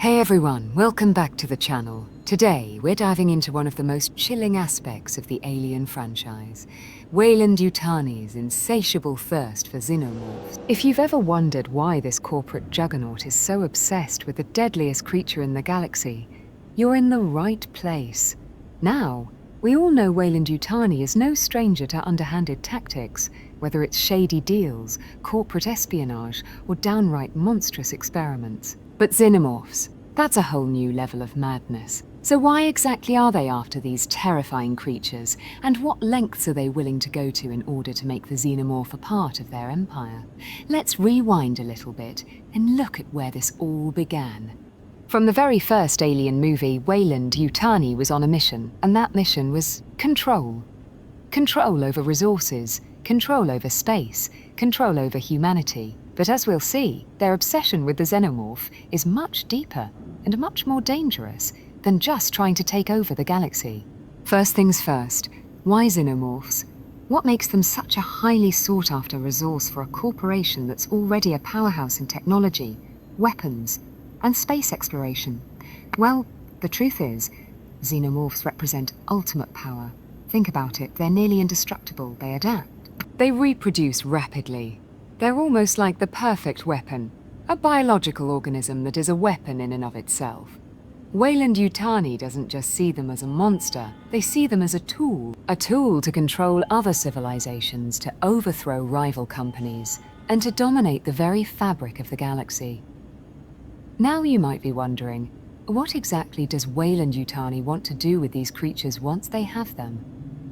Hey everyone, welcome back to the channel. Today, we're diving into one of the most chilling aspects of the Alien franchise, Weyland-Yutani's insatiable thirst for xenomorphs. If you've ever wondered why this corporate juggernaut is so obsessed with the deadliest creature in the galaxy, you're in the right place. Now, we all know Weyland-Yutani is no stranger to underhanded tactics, whether it's shady deals, corporate espionage, or downright monstrous experiments. But xenomorphs, that's a whole new level of madness. So why exactly are they after these terrifying creatures, and what lengths are they willing to go to in order to make the xenomorph a part of their empire? Let's rewind a little bit and look at where this all began. From the very first Alien movie, Weyland-Yutani was on a mission, and that mission was control. Control over resources, control over space, control over humanity. But as we'll see, their obsession with the xenomorph is much deeper and much more dangerous than just trying to take over the galaxy. First things first, why xenomorphs? What makes them such a highly sought-after resource for a corporation that's already a powerhouse in technology, weapons, and space exploration? Well, the truth is, xenomorphs represent ultimate power. Think about it, they're nearly indestructible, they adapt. They reproduce rapidly. They're almost like the perfect weapon, a biological organism that is a weapon in and of itself. Weyland-Yutani doesn't just see them as a monster, they see them as a tool to control other civilizations, to overthrow rival companies, and to dominate the very fabric of the galaxy. Now you might be wondering, what exactly does Weyland-Yutani want to do with these creatures once they have them?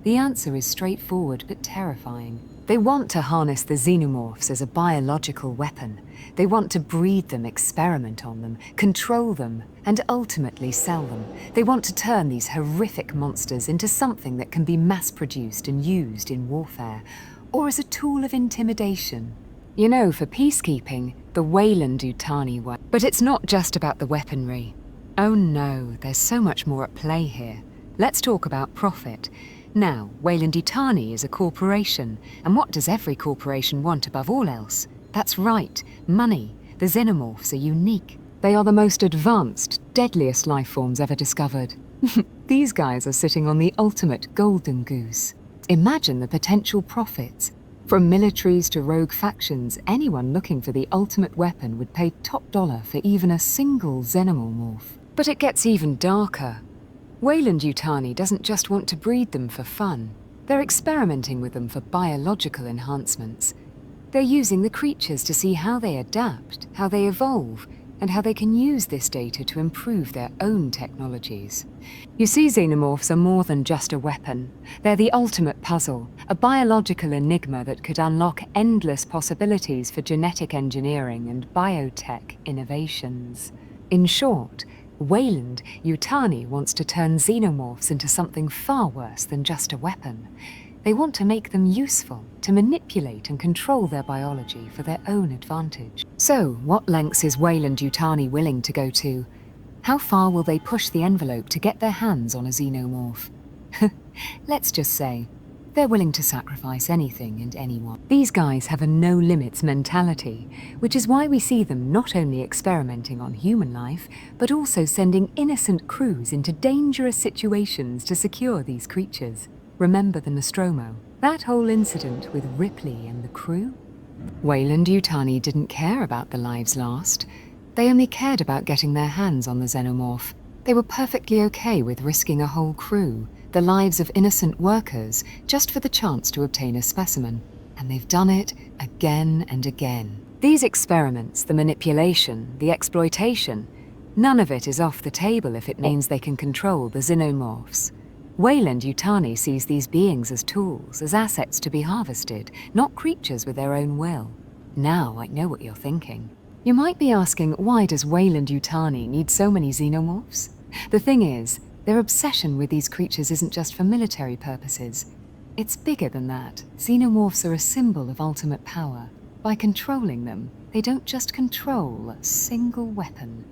The answer is straightforward but terrifying. They want to harness the xenomorphs as a biological weapon. They want to breed them, experiment on them, control them, and ultimately sell them. They want to turn these horrific monsters into something that can be mass-produced and used in warfare, or as a tool of intimidation. You know, for peacekeeping, the Weyland-Yutani way. But it's not just about the weaponry. Oh no, there's so much more at play here. Let's talk about profit. Now, Weyland-Yutani is a corporation, and what does every corporation want above all else? That's right, money. The xenomorphs are unique. They are the most advanced, deadliest life forms ever discovered. These guys are sitting on the ultimate golden goose. Imagine the potential profits. From militaries to rogue factions, anyone looking for the ultimate weapon would pay top dollar for even a single xenomorph. But it gets even darker. Weyland-Yutani doesn't just want to breed them for fun. They're experimenting with them for biological enhancements. They're using the creatures to see how they adapt, how they evolve, and how they can use this data to improve their own technologies. You see, xenomorphs are more than just a weapon. They're the ultimate puzzle, a biological enigma that could unlock endless possibilities for genetic engineering and biotech innovations. In short, Weyland-Yutani wants to turn xenomorphs into something far worse than just a weapon. They want to make them useful, to manipulate and control their biology for their own advantage. So, what lengths is Weyland-Yutani willing to go to? How far will they push the envelope to get their hands on a xenomorph? Let's just say, they're willing to sacrifice anything and anyone. These guys have a no-limits mentality, which is why we see them not only experimenting on human life, but also sending innocent crews into dangerous situations to secure these creatures. Remember the Nostromo? That whole incident with Ripley and the crew? Weyland-Yutani didn't care about the lives lost. They only cared about getting their hands on the xenomorph. They were perfectly okay with risking a whole crew, the lives of innocent workers, just for the chance to obtain a specimen. And they've done it again and again. These experiments, the manipulation, the exploitation, none of it is off the table if it means they can control the xenomorphs. Weyland-Yutani sees these beings as tools, as assets to be harvested, not creatures with their own will. Now I know what you're thinking. You might be asking, why does Weyland-Yutani need so many xenomorphs? The thing is, their obsession with these creatures isn't just for military purposes. It's bigger than that. Xenomorphs are a symbol of ultimate power. By controlling them, they don't just control a single weapon.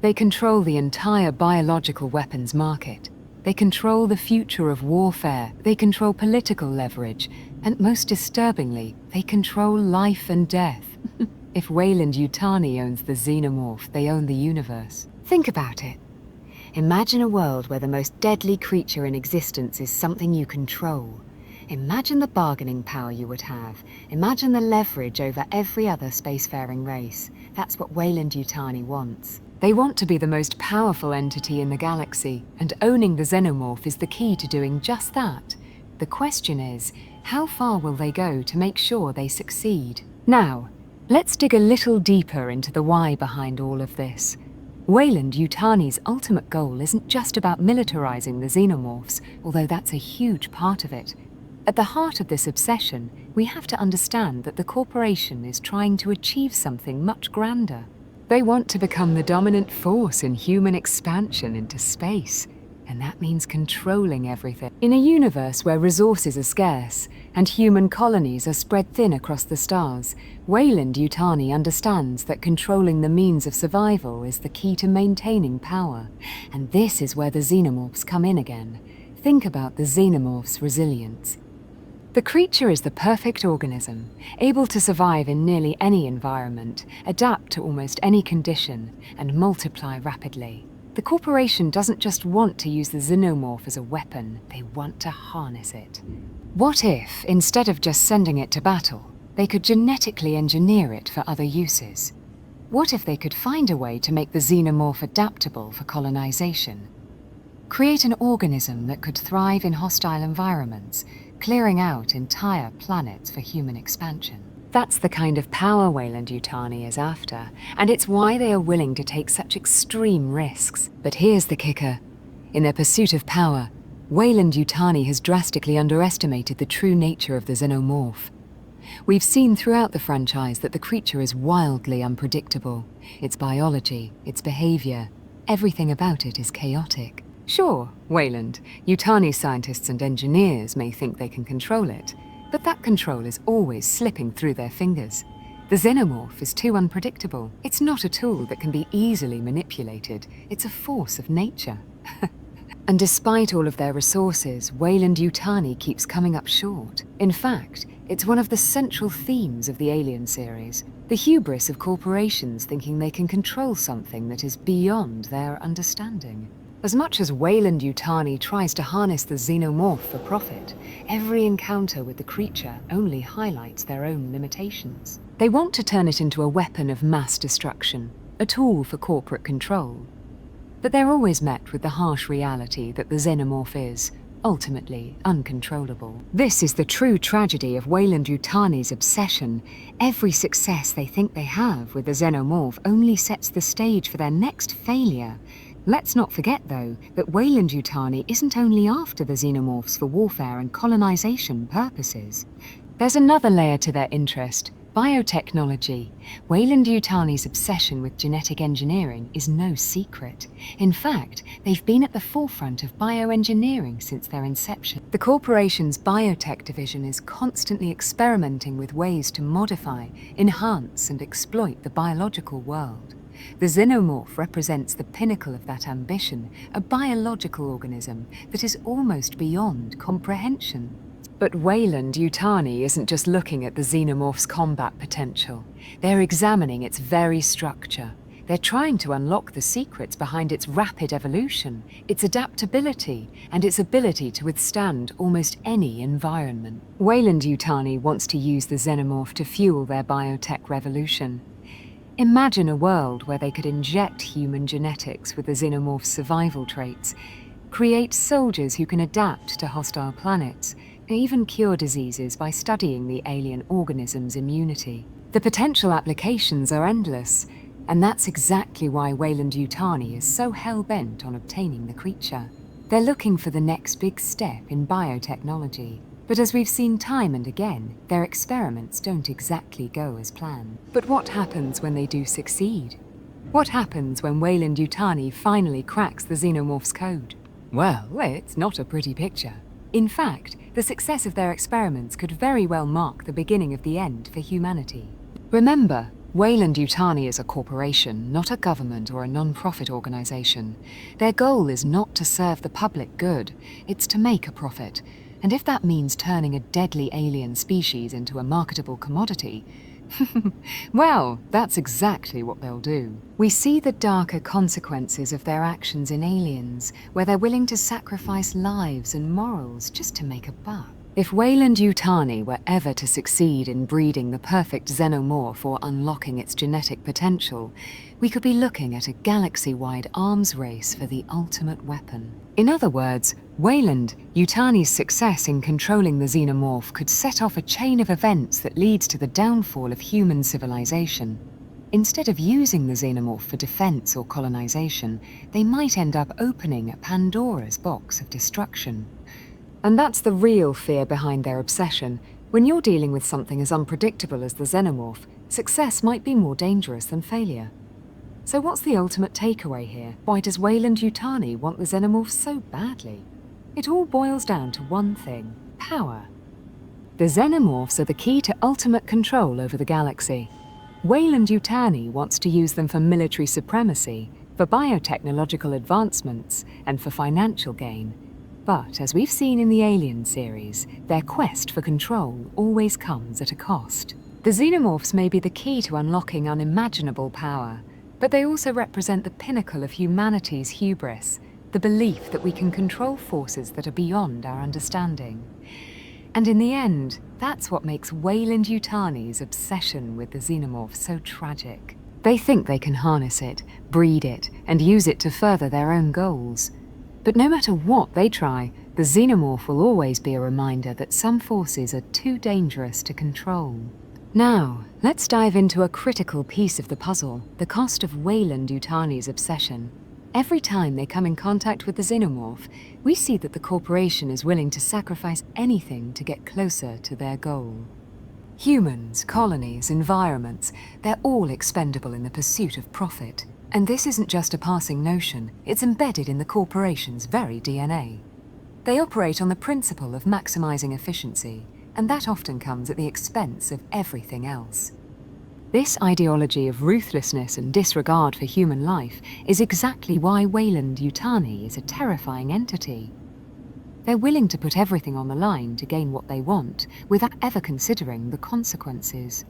They control the entire biological weapons market. They control the future of warfare. They control political leverage. And most disturbingly, they control life and death. If Weyland-Yutani owns the xenomorph, they own the universe. Think about it. Imagine a world where the most deadly creature in existence is something you control. Imagine the bargaining power you would have. Imagine the leverage over every other spacefaring race. That's what Weyland-Yutani wants. They want to be the most powerful entity in the galaxy, and owning the Xenomorph is the key to doing just that. The question is, how far will they go to make sure they succeed? Now, let's dig a little deeper into the why behind all of this. Weyland-Yutani's ultimate goal isn't just about militarizing the Xenomorphs, although that's a huge part of it. At the heart of this obsession, we have to understand that the corporation is trying to achieve something much grander. They want to become the dominant force in human expansion into space, and that means controlling everything. In a universe where resources are scarce and human colonies are spread thin across the stars, Weyland-Yutani understands that controlling the means of survival is the key to maintaining power. And this is where the Xenomorphs come in again. Think about the Xenomorphs' resilience. The creature is the perfect organism, able to survive in nearly any environment, adapt to almost any condition, and multiply rapidly. The corporation doesn't just want to use the Xenomorph as a weapon, they want to harness it. What if, instead of just sending it to battle, they could genetically engineer it for other uses? What if they could find a way to make the Xenomorph adaptable for colonization? Create an organism that could thrive in hostile environments, clearing out entire planets for human expansion. That's the kind of power Weyland-Yutani is after, and it's why they are willing to take such extreme risks. But here's the kicker. In their pursuit of power, Weyland-Yutani has drastically underestimated the true nature of the Xenomorph. We've seen throughout the franchise that the creature is wildly unpredictable. Its biology, its behavior, everything about it is chaotic. Sure, Weyland-Yutani scientists and engineers may think they can control it, but that control is always slipping through their fingers. The Xenomorph is too unpredictable. It's not a tool that can be easily manipulated. It's a force of nature. And despite all of their resources, Weyland-Yutani keeps coming up short. In fact, it's one of the central themes of the Alien series. The hubris of corporations thinking they can control something that is beyond their understanding. As much as Weyland-Yutani tries to harness the Xenomorph for profit, every encounter with the creature only highlights their own limitations. They want to turn it into a weapon of mass destruction, a tool for corporate control. But they're always met with the harsh reality that the Xenomorph is, ultimately, uncontrollable. This is the true tragedy of Weyland-Yutani's obsession. Every success they think they have with the Xenomorph only sets the stage for their next failure. Let's not forget, though, that Weyland-Yutani isn't only after the Xenomorphs for warfare and colonization purposes. There's another layer to their interest: biotechnology. Weyland-Yutani's obsession with genetic engineering is no secret. In fact, they've been at the forefront of bioengineering since their inception. The corporation's biotech division is constantly experimenting with ways to modify, enhance, and exploit the biological world. The Xenomorph represents the pinnacle of that ambition, a biological organism that is almost beyond comprehension. But Weyland-Yutani isn't just looking at the Xenomorph's combat potential. They're examining its very structure. They're trying to unlock the secrets behind its rapid evolution, its adaptability, and its ability to withstand almost any environment. Weyland-Yutani wants to use the Xenomorph to fuel their biotech revolution. Imagine a world where they could inject human genetics with the Xenomorph's survival traits, create soldiers who can adapt to hostile planets, and even cure diseases by studying the alien organism's immunity. The potential applications are endless, and that's exactly why Weyland-Yutani is so hell-bent on obtaining the creature. They're looking for the next big step in biotechnology. But as we've seen time and again, their experiments don't exactly go as planned. But what happens when they do succeed? What happens when Weyland-Yutani finally cracks the Xenomorph's code? Well, it's not a pretty picture. In fact, the success of their experiments could very well mark the beginning of the end for humanity. Remember, Weyland-Yutani is a corporation, not a government or a non-profit organization. Their goal is not to serve the public good, it's to make a profit. And if that means turning a deadly alien species into a marketable commodity, Well, that's exactly what they'll do. We see the darker consequences of their actions in Aliens, where they're willing to sacrifice lives and morals just to make a buck. If Weyland-Yutani were ever to succeed in breeding the perfect xenomorph or unlocking its genetic potential, we could be looking at a galaxy-wide arms race for the ultimate weapon. In other words, Weyland-Yutani's success in controlling the xenomorph could set off a chain of events that leads to the downfall of human civilization. Instead of using the xenomorph for defense or colonization, they might end up opening a Pandora's box of destruction. And that's the real fear behind their obsession. When you're dealing with something as unpredictable as the xenomorph, success might be more dangerous than failure. So what's the ultimate takeaway here? Why does Weyland-Yutani want the xenomorph so badly? It all boils down to one thing: power. The xenomorphs are the key to ultimate control over the galaxy. Weyland-Yutani wants to use them for military supremacy, for biotechnological advancements, and for financial gain. But, as we've seen in the Alien series, their quest for control always comes at a cost. The xenomorphs may be the key to unlocking unimaginable power, but they also represent the pinnacle of humanity's hubris, the belief that we can control forces that are beyond our understanding. And in the end, that's what makes Weyland-Yutani's obsession with the xenomorph so tragic. They think they can harness it, breed it, and use it to further their own goals. But no matter what they try, the xenomorph will always be a reminder that some forces are too dangerous to control. Now, let's dive into a critical piece of the puzzle: the cost of Weyland-Yutani's obsession. Every time they come in contact with the xenomorph, we see that the corporation is willing to sacrifice anything to get closer to their goal. Humans, colonies, environments, they're all expendable in the pursuit of profit. And this isn't just a passing notion, it's embedded in the corporation's very DNA. They operate on the principle of maximizing efficiency, and that often comes at the expense of everything else. This ideology of ruthlessness and disregard for human life is exactly why Weyland-Yutani is a terrifying entity. They're willing to put everything on the line to gain what they want, without ever considering the consequences.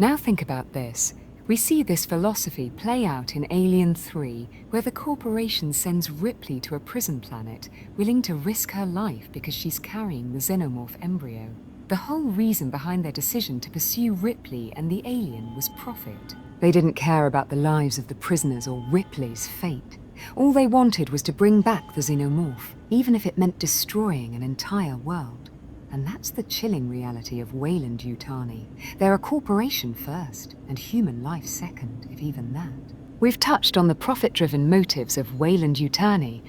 Now think about this. We see this philosophy play out in Alien 3, where the corporation sends Ripley to a prison planet, willing to risk her life because she's carrying the xenomorph embryo. The whole reason behind their decision to pursue Ripley and the alien was profit. They didn't care about the lives of the prisoners or Ripley's fate. All they wanted was to bring back the xenomorph, even if it meant destroying an entire world. And that's the chilling reality of Weyland-Yutani. They're a corporation first, and human life second, if even that. We've touched on the profit-driven motives of Weyland-Yutani,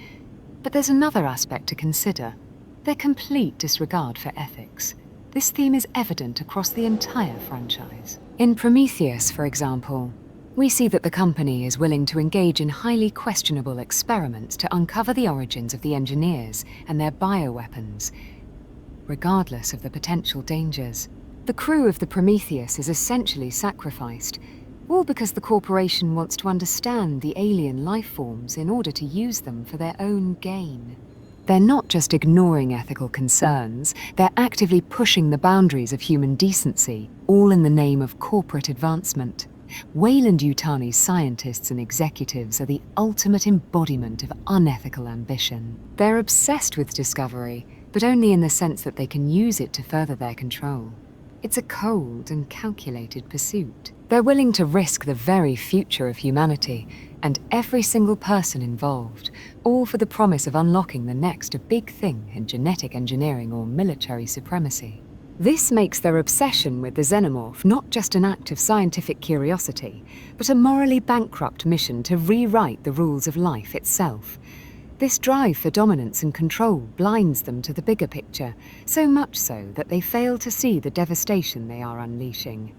but there's another aspect to consider: their complete disregard for ethics. This theme is evident across the entire franchise. In Prometheus, for example, we see that the company is willing to engage in highly questionable experiments to uncover the origins of the engineers and their bioweapons, regardless of the potential dangers. The crew of the Prometheus is essentially sacrificed, all because the corporation wants to understand the alien life forms in order to use them for their own gain. They're not just ignoring ethical concerns, they're actively pushing the boundaries of human decency, all in the name of corporate advancement. Weyland-Yutani's scientists and executives are the ultimate embodiment of unethical ambition. They're obsessed with discovery, but only in the sense that they can use it to further their control. It's a cold and calculated pursuit. They're willing to risk the very future of humanity, and every single person involved, all for the promise of unlocking the next big thing in genetic engineering or military supremacy. This makes their obsession with the xenomorph not just an act of scientific curiosity, but a morally bankrupt mission to rewrite the rules of life itself. This drive for dominance and control blinds them to the bigger picture, so much so that they fail to see the devastation they are unleashing.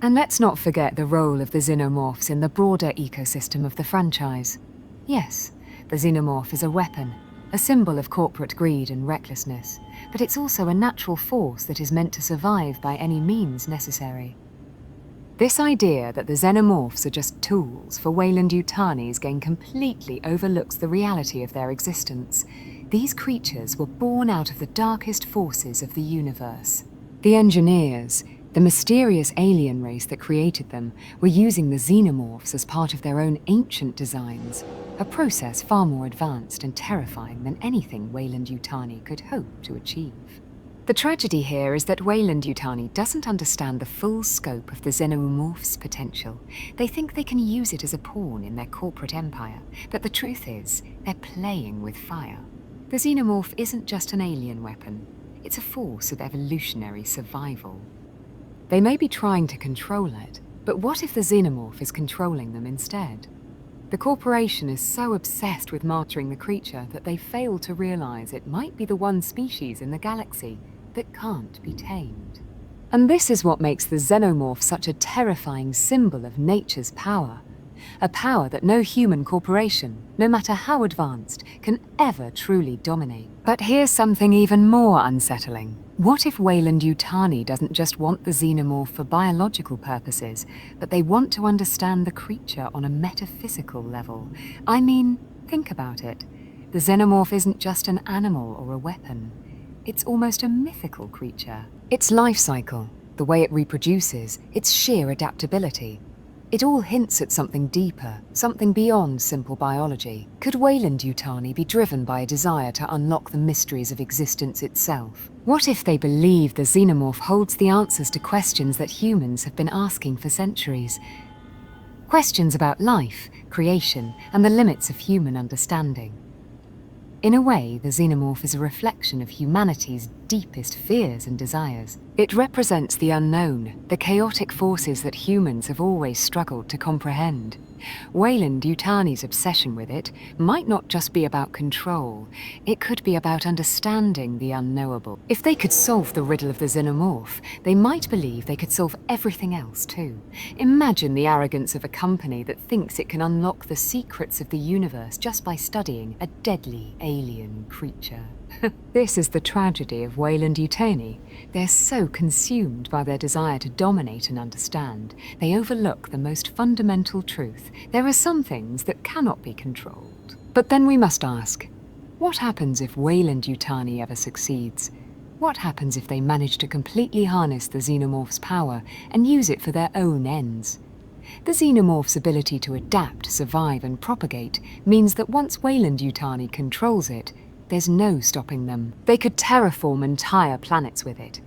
And let's not forget the role of the xenomorphs in the broader ecosystem of the franchise. Yes, the xenomorph is a weapon, a symbol of corporate greed and recklessness, but it's also a natural force that is meant to survive by any means necessary. This idea that the xenomorphs are just tools for Weyland-Yutani's gain completely overlooks the reality of their existence. These creatures were born out of the darkest forces of the universe. The engineers, The mysterious alien race that created them were using the Xenomorphs as part of their own ancient designs, a process far more advanced and terrifying than anything Weyland-Yutani could hope to achieve. The tragedy here is that Weyland-Yutani doesn't understand the full scope of the Xenomorphs' potential. They think they can use it as a pawn in their corporate empire, but the truth is, they're playing with fire. The Xenomorph isn't just an alien weapon, it's a force of evolutionary survival. They may be trying to control it, but what if the Xenomorph is controlling them instead? The corporation is so obsessed with martyring the creature that they fail to realize it might be the one species in the galaxy that can't be tamed. And this is what makes the Xenomorph such a terrifying symbol of nature's power. A power that no human corporation, no matter how advanced, can ever truly dominate. But here's something even more unsettling. What if Weyland-Yutani doesn't just want the Xenomorph for biological purposes, but they want to understand the creature on a metaphysical level? I mean, think about it. The Xenomorph isn't just an animal or a weapon. It's almost a mythical creature. Its life cycle, the way it reproduces, its sheer adaptability. It all hints at something deeper, something beyond simple biology. Could Weyland-Yutani be driven by a desire to unlock the mysteries of existence itself? What if they believe the Xenomorph holds the answers to questions that humans have been asking for centuries? Questions about life, creation, and the limits of human understanding. In a way, the Xenomorph is a reflection of humanity's deepest fears and desires. It represents the unknown, the chaotic forces that humans have always struggled to comprehend. Weyland-Yutani's obsession with it might not just be about control, it could be about understanding the unknowable. If they could solve the riddle of the Xenomorph, they might believe they could solve everything else too. Imagine the arrogance of a company that thinks it can unlock the secrets of the universe just by studying a deadly alien creature. This is the tragedy of Weyland-Yutani. They're so consumed by their desire to dominate and understand, they overlook the most fundamental truth. There are some things that cannot be controlled. But then we must ask, what happens if Weyland-Yutani ever succeeds? What happens if they manage to completely harness the Xenomorph's power and use it for their own ends? The Xenomorph's ability to adapt, survive, and propagate means that once Weyland-Yutani controls it, there's no stopping them. They could terraform entire planets with it,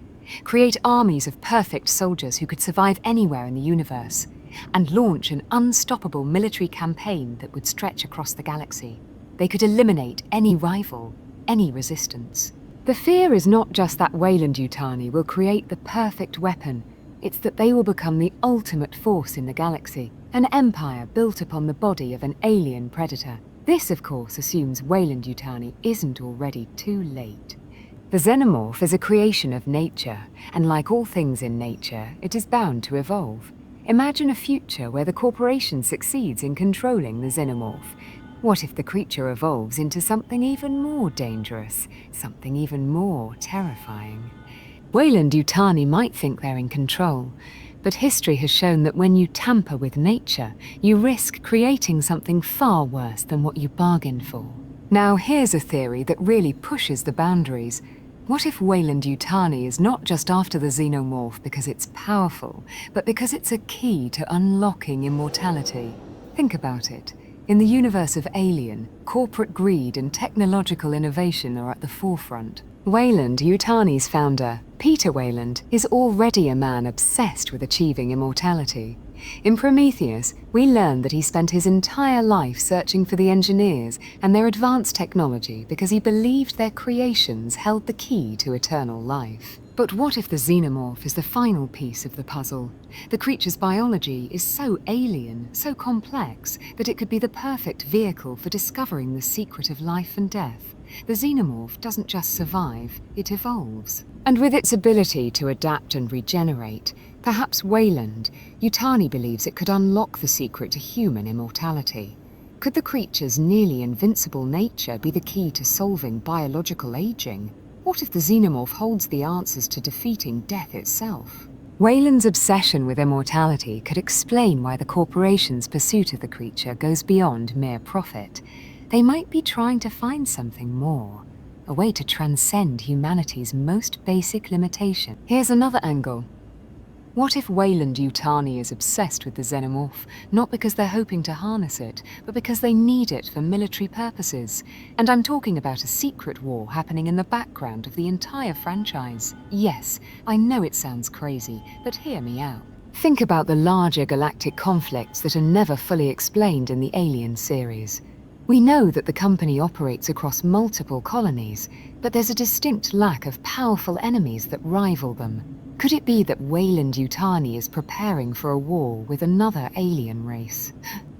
create armies of perfect soldiers who could survive anywhere in the universe, and launch an unstoppable military campaign that would stretch across the galaxy. They could eliminate any rival, any resistance. The fear is not just that Weyland-Yutani will create the perfect weapon, it's that they will become the ultimate force in the galaxy, an empire built upon the body of an alien predator. This, of course, assumes Weyland-Yutani isn't already too late. The Xenomorph is a creation of nature, and like all things in nature, it is bound to evolve. Imagine a future where the corporation succeeds in controlling the Xenomorph. What if the creature evolves into something even more dangerous, something even more terrifying? Weyland-Yutani might think they're in control, but history has shown that when you tamper with nature, you risk creating something far worse than what you bargained for. Now here's a theory that really pushes the boundaries. What if Weyland-Yutani is not just after the Xenomorph because it's powerful, but because it's a key to unlocking immortality? Think about it. In the universe of Alien, corporate greed and technological innovation are at the forefront. Weyland-Yutani's founder, Peter Weyland, is already a man obsessed with achieving immortality. In Prometheus, we learn that he spent his entire life searching for the engineers and their advanced technology because he believed their creations held the key to eternal life. But what if the Xenomorph is the final piece of the puzzle? The creature's biology is so alien, so complex, that it could be the perfect vehicle for discovering the secret of life and death. The Xenomorph doesn't just survive, it evolves. And with its ability to adapt and regenerate, perhaps Weyland-Yutani believes it could unlock the secret to human immortality. Could the creature's nearly invincible nature be the key to solving biological aging? What if the Xenomorph holds the answers to defeating death itself? Weyland's obsession with immortality could explain why the corporation's pursuit of the creature goes beyond mere profit. They might be trying to find something more, a way to transcend humanity's most basic limitation. Here's another angle. What if Weyland-Yutani is obsessed with the Xenomorph, not because they're hoping to harness it, but because they need it for military purposes? And I'm talking about a secret war happening in the background of the entire franchise. Yes, I know it sounds crazy, but hear me out. Think about the larger galactic conflicts that are never fully explained in the Alien series. We know that the company operates across multiple colonies, but there's a distinct lack of powerful enemies that rival them. Could it be that Weyland-Yutani is preparing for a war with another alien race?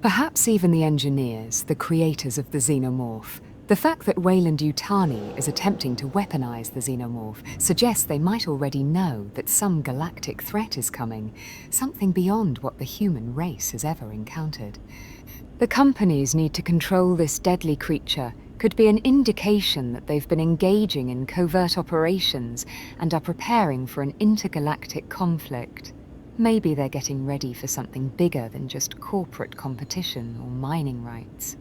Perhaps even the engineers, the creators of the Xenomorph. The fact that Weyland-Yutani is attempting to weaponize the Xenomorph suggests they might already know that some galactic threat is coming, something beyond what the human race has ever encountered. The companies need to control this deadly creature could be an indication that they've been engaging in covert operations and are preparing for an intergalactic conflict. Maybe they're getting ready for something bigger than just corporate competition or mining rights.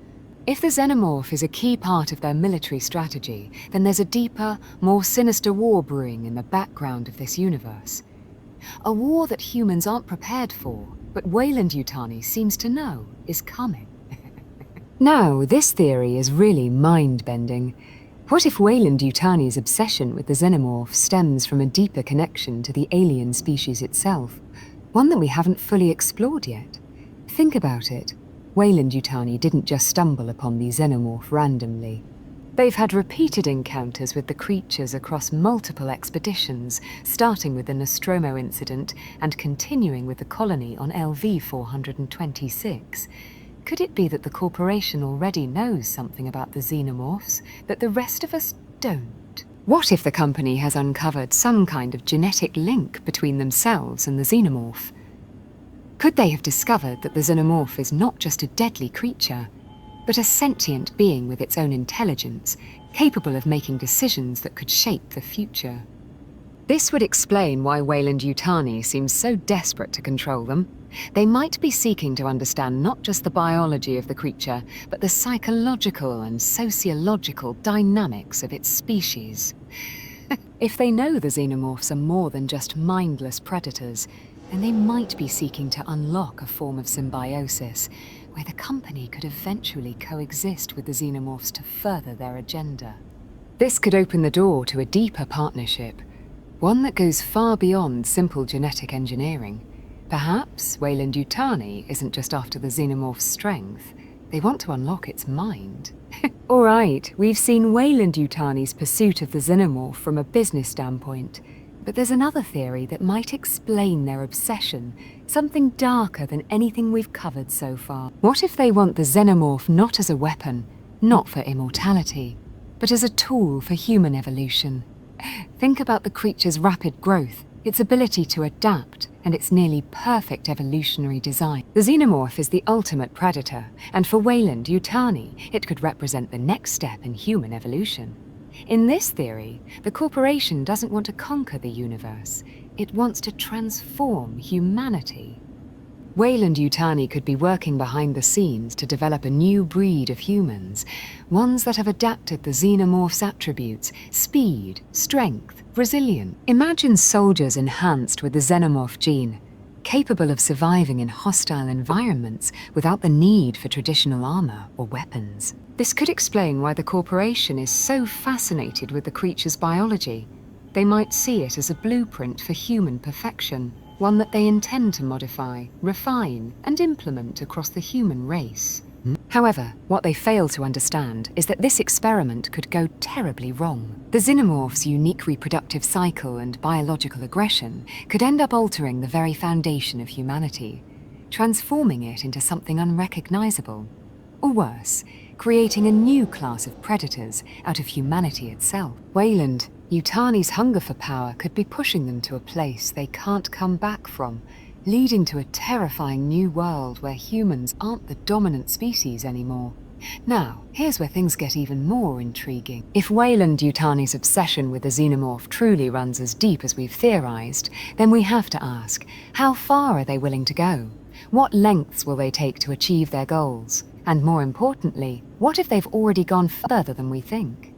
If the Xenomorph is a key part of their military strategy, then there's a deeper, more sinister war brewing in the background of this universe. A war that humans aren't prepared for, but Weyland-Yutani seems to know is coming. Now, this theory is really mind-bending. What if Weyland-Yutani's obsession with the Xenomorph stems from a deeper connection to the alien species itself, one that we haven't fully explored yet? Think about it. Weyland-Yutani didn't just stumble upon the Xenomorph randomly. They've had repeated encounters with the creatures across multiple expeditions, starting with the Nostromo incident and continuing with the colony on LV-426. Could it be that the corporation already knows something about the Xenomorphs that the rest of us don't? What if the company has uncovered some kind of genetic link between themselves and the Xenomorph? Could they have discovered that the Xenomorph is not just a deadly creature, but a sentient being with its own intelligence, capable of making decisions that could shape the future? This would explain why Weyland-Yutani seems so desperate to control them. They might be seeking to understand not just the biology of the creature, but the psychological and sociological dynamics of its species. If they know the Xenomorphs are more than just mindless predators, then they might be seeking to unlock a form of symbiosis, where the company could eventually coexist with the Xenomorphs to further their agenda. This could open the door to a deeper partnership, one that goes far beyond simple genetic engineering. Perhaps Weyland-Yutani isn't just after the Xenomorph's strength, they want to unlock its mind. Alright, we've seen Weyland-Yutani's pursuit of the Xenomorph from a business standpoint, but there's another theory that might explain their obsession, something darker than anything we've covered so far. What if they want the Xenomorph not as a weapon, not for immortality, but as a tool for human evolution? Think about the creature's rapid growth, its ability to adapt, and its nearly perfect evolutionary design. The Xenomorph is the ultimate predator, and for Weyland-Yutani, it could represent the next step in human evolution. In this theory, the corporation doesn't want to conquer the universe, it wants to transform humanity. Weyland-Yutani could be working behind the scenes to develop a new breed of humans, ones that have adapted the Xenomorph's attributes: speed, strength, resilience. Imagine soldiers enhanced with the Xenomorph gene, capable of surviving in hostile environments without the need for traditional armor or weapons. This could explain why the corporation is so fascinated with the creature's biology. They might see it as a blueprint for human perfection, one that they intend to modify, refine, and implement across the human race. However, what they fail to understand is that this experiment could go terribly wrong. The Xenomorph's unique reproductive cycle and biological aggression could end up altering the very foundation of humanity, transforming it into something unrecognizable. Or worse, creating a new class of predators out of humanity itself. Weyland-Yutani's hunger for power could be pushing them to a place they can't come back from, leading to a terrifying new world where humans aren't the dominant species anymore. Now, here's where things get even more intriguing. If Weyland-Yutani's obsession with the Xenomorph truly runs as deep as we've theorized, then we have to ask, how far are they willing to go? What lengths will they take to achieve their goals? And more importantly, what if they've already gone further than we think?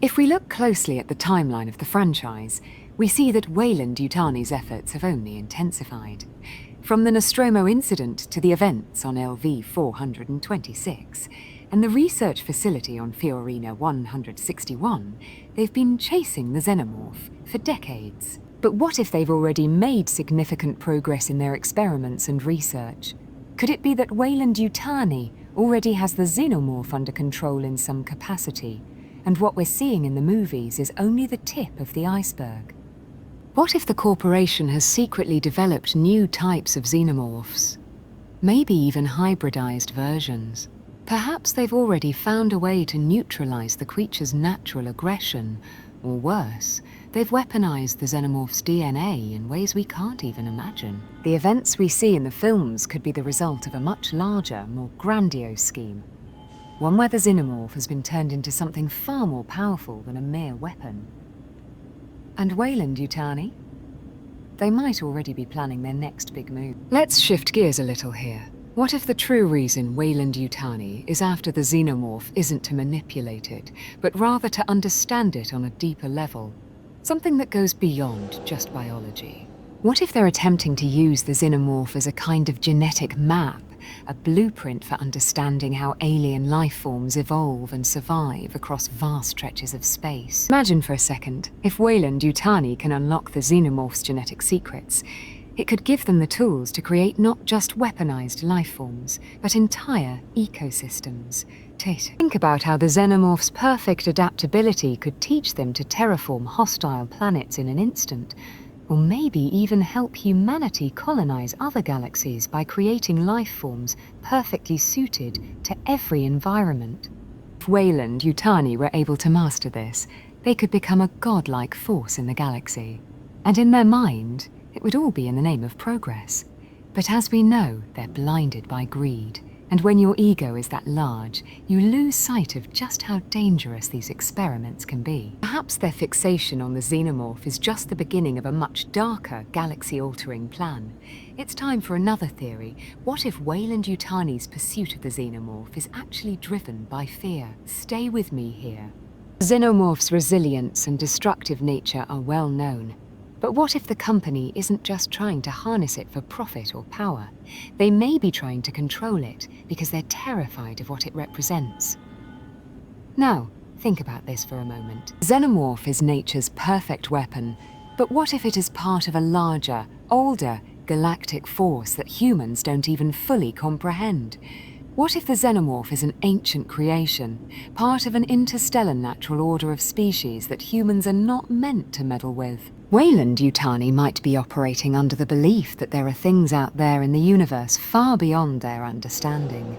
If we look closely at the timeline of the franchise, we see that Weyland-Yutani's efforts have only intensified. From the Nostromo incident to the events on LV-426, and the research facility on Fiorina 161, they've been chasing the Xenomorph for decades. But what if they've already made significant progress in their experiments and research? Could it be that Weyland-Yutani already has the Xenomorph under control in some capacity, and what we're seeing in the movies is only the tip of the iceberg? What if the corporation has secretly developed new types of xenomorphs? Maybe even hybridized versions. Perhaps they've already found a way to neutralize the creature's natural aggression, or worse, they've weaponized the xenomorph's DNA in ways we can't even imagine. The events we see in the films could be the result of a much larger, more grandiose scheme. One where the xenomorph has been turned into something far more powerful than a mere weapon. And Weyland-Yutani? They might already be planning their next big move. Let's shift gears a little here. What if the true reason Weyland-Yutani is after the xenomorph isn't to manipulate it, but rather to understand it on a deeper level? Something that goes beyond just biology. What if they're attempting to use the xenomorph as a kind of genetic map, a blueprint for understanding how alien life forms evolve and survive across vast stretches of space? Imagine for a second, if Weyland-Yutani can unlock the xenomorph's genetic secrets, it could give them the tools to create not just weaponized life forms, but entire ecosystems. Think about how the xenomorph's perfect adaptability could teach them to terraform hostile planets in an instant, or maybe even help humanity colonize other galaxies by creating life forms perfectly suited to every environment. If Weyland-Yutani were able to master this, they could become a godlike force in the galaxy. And in their mind, it would all be in the name of progress. But as we know, they're blinded by greed. And when your ego is that large, you lose sight of just how dangerous these experiments can be. Perhaps their fixation on the xenomorph is just the beginning of a much darker, galaxy-altering plan. It's time for another theory. What if Weyland-Yutani's pursuit of the xenomorph is actually driven by fear? Stay with me here. The xenomorph's resilience and destructive nature are well known. But what if the company isn't just trying to harness it for profit or power? They may be trying to control it because they're terrified of what it represents. Now, think about this for a moment. Xenomorph is nature's perfect weapon, but what if it is part of a larger, older, galactic force that humans don't even fully comprehend? What if the Xenomorph is an ancient creation, part of an interstellar natural order of species that humans are not meant to meddle with? Weyland-Yutani might be operating under the belief that there are things out there in the universe far beyond their understanding.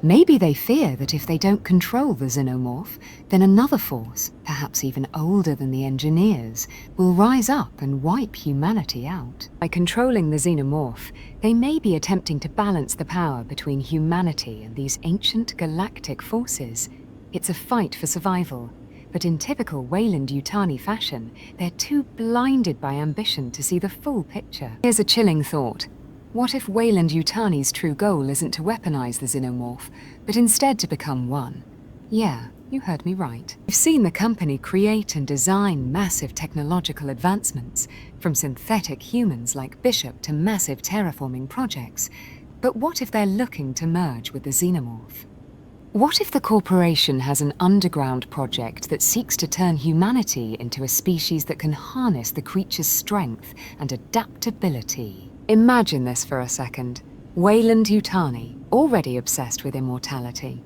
Maybe they fear that if they don't control the Xenomorph, then another force, perhaps even older than the engineers, will rise up and wipe humanity out. By controlling the Xenomorph, they may be attempting to balance the power between humanity and these ancient galactic forces. It's a fight for survival. But in typical Weyland-Yutani fashion, they're too blinded by ambition to see the full picture. Here's a chilling thought. What if Weyland-Yutani's true goal isn't to weaponize the Xenomorph, but instead to become one? Yeah, you heard me right. We've seen the company create and design massive technological advancements, from synthetic humans like Bishop to massive terraforming projects. But what if they're looking to merge with the Xenomorph? What if the corporation has an underground project that seeks to turn humanity into a species that can harness the creature's strength and adaptability? Imagine this for a second. Weyland-Yutani, already obsessed with immortality,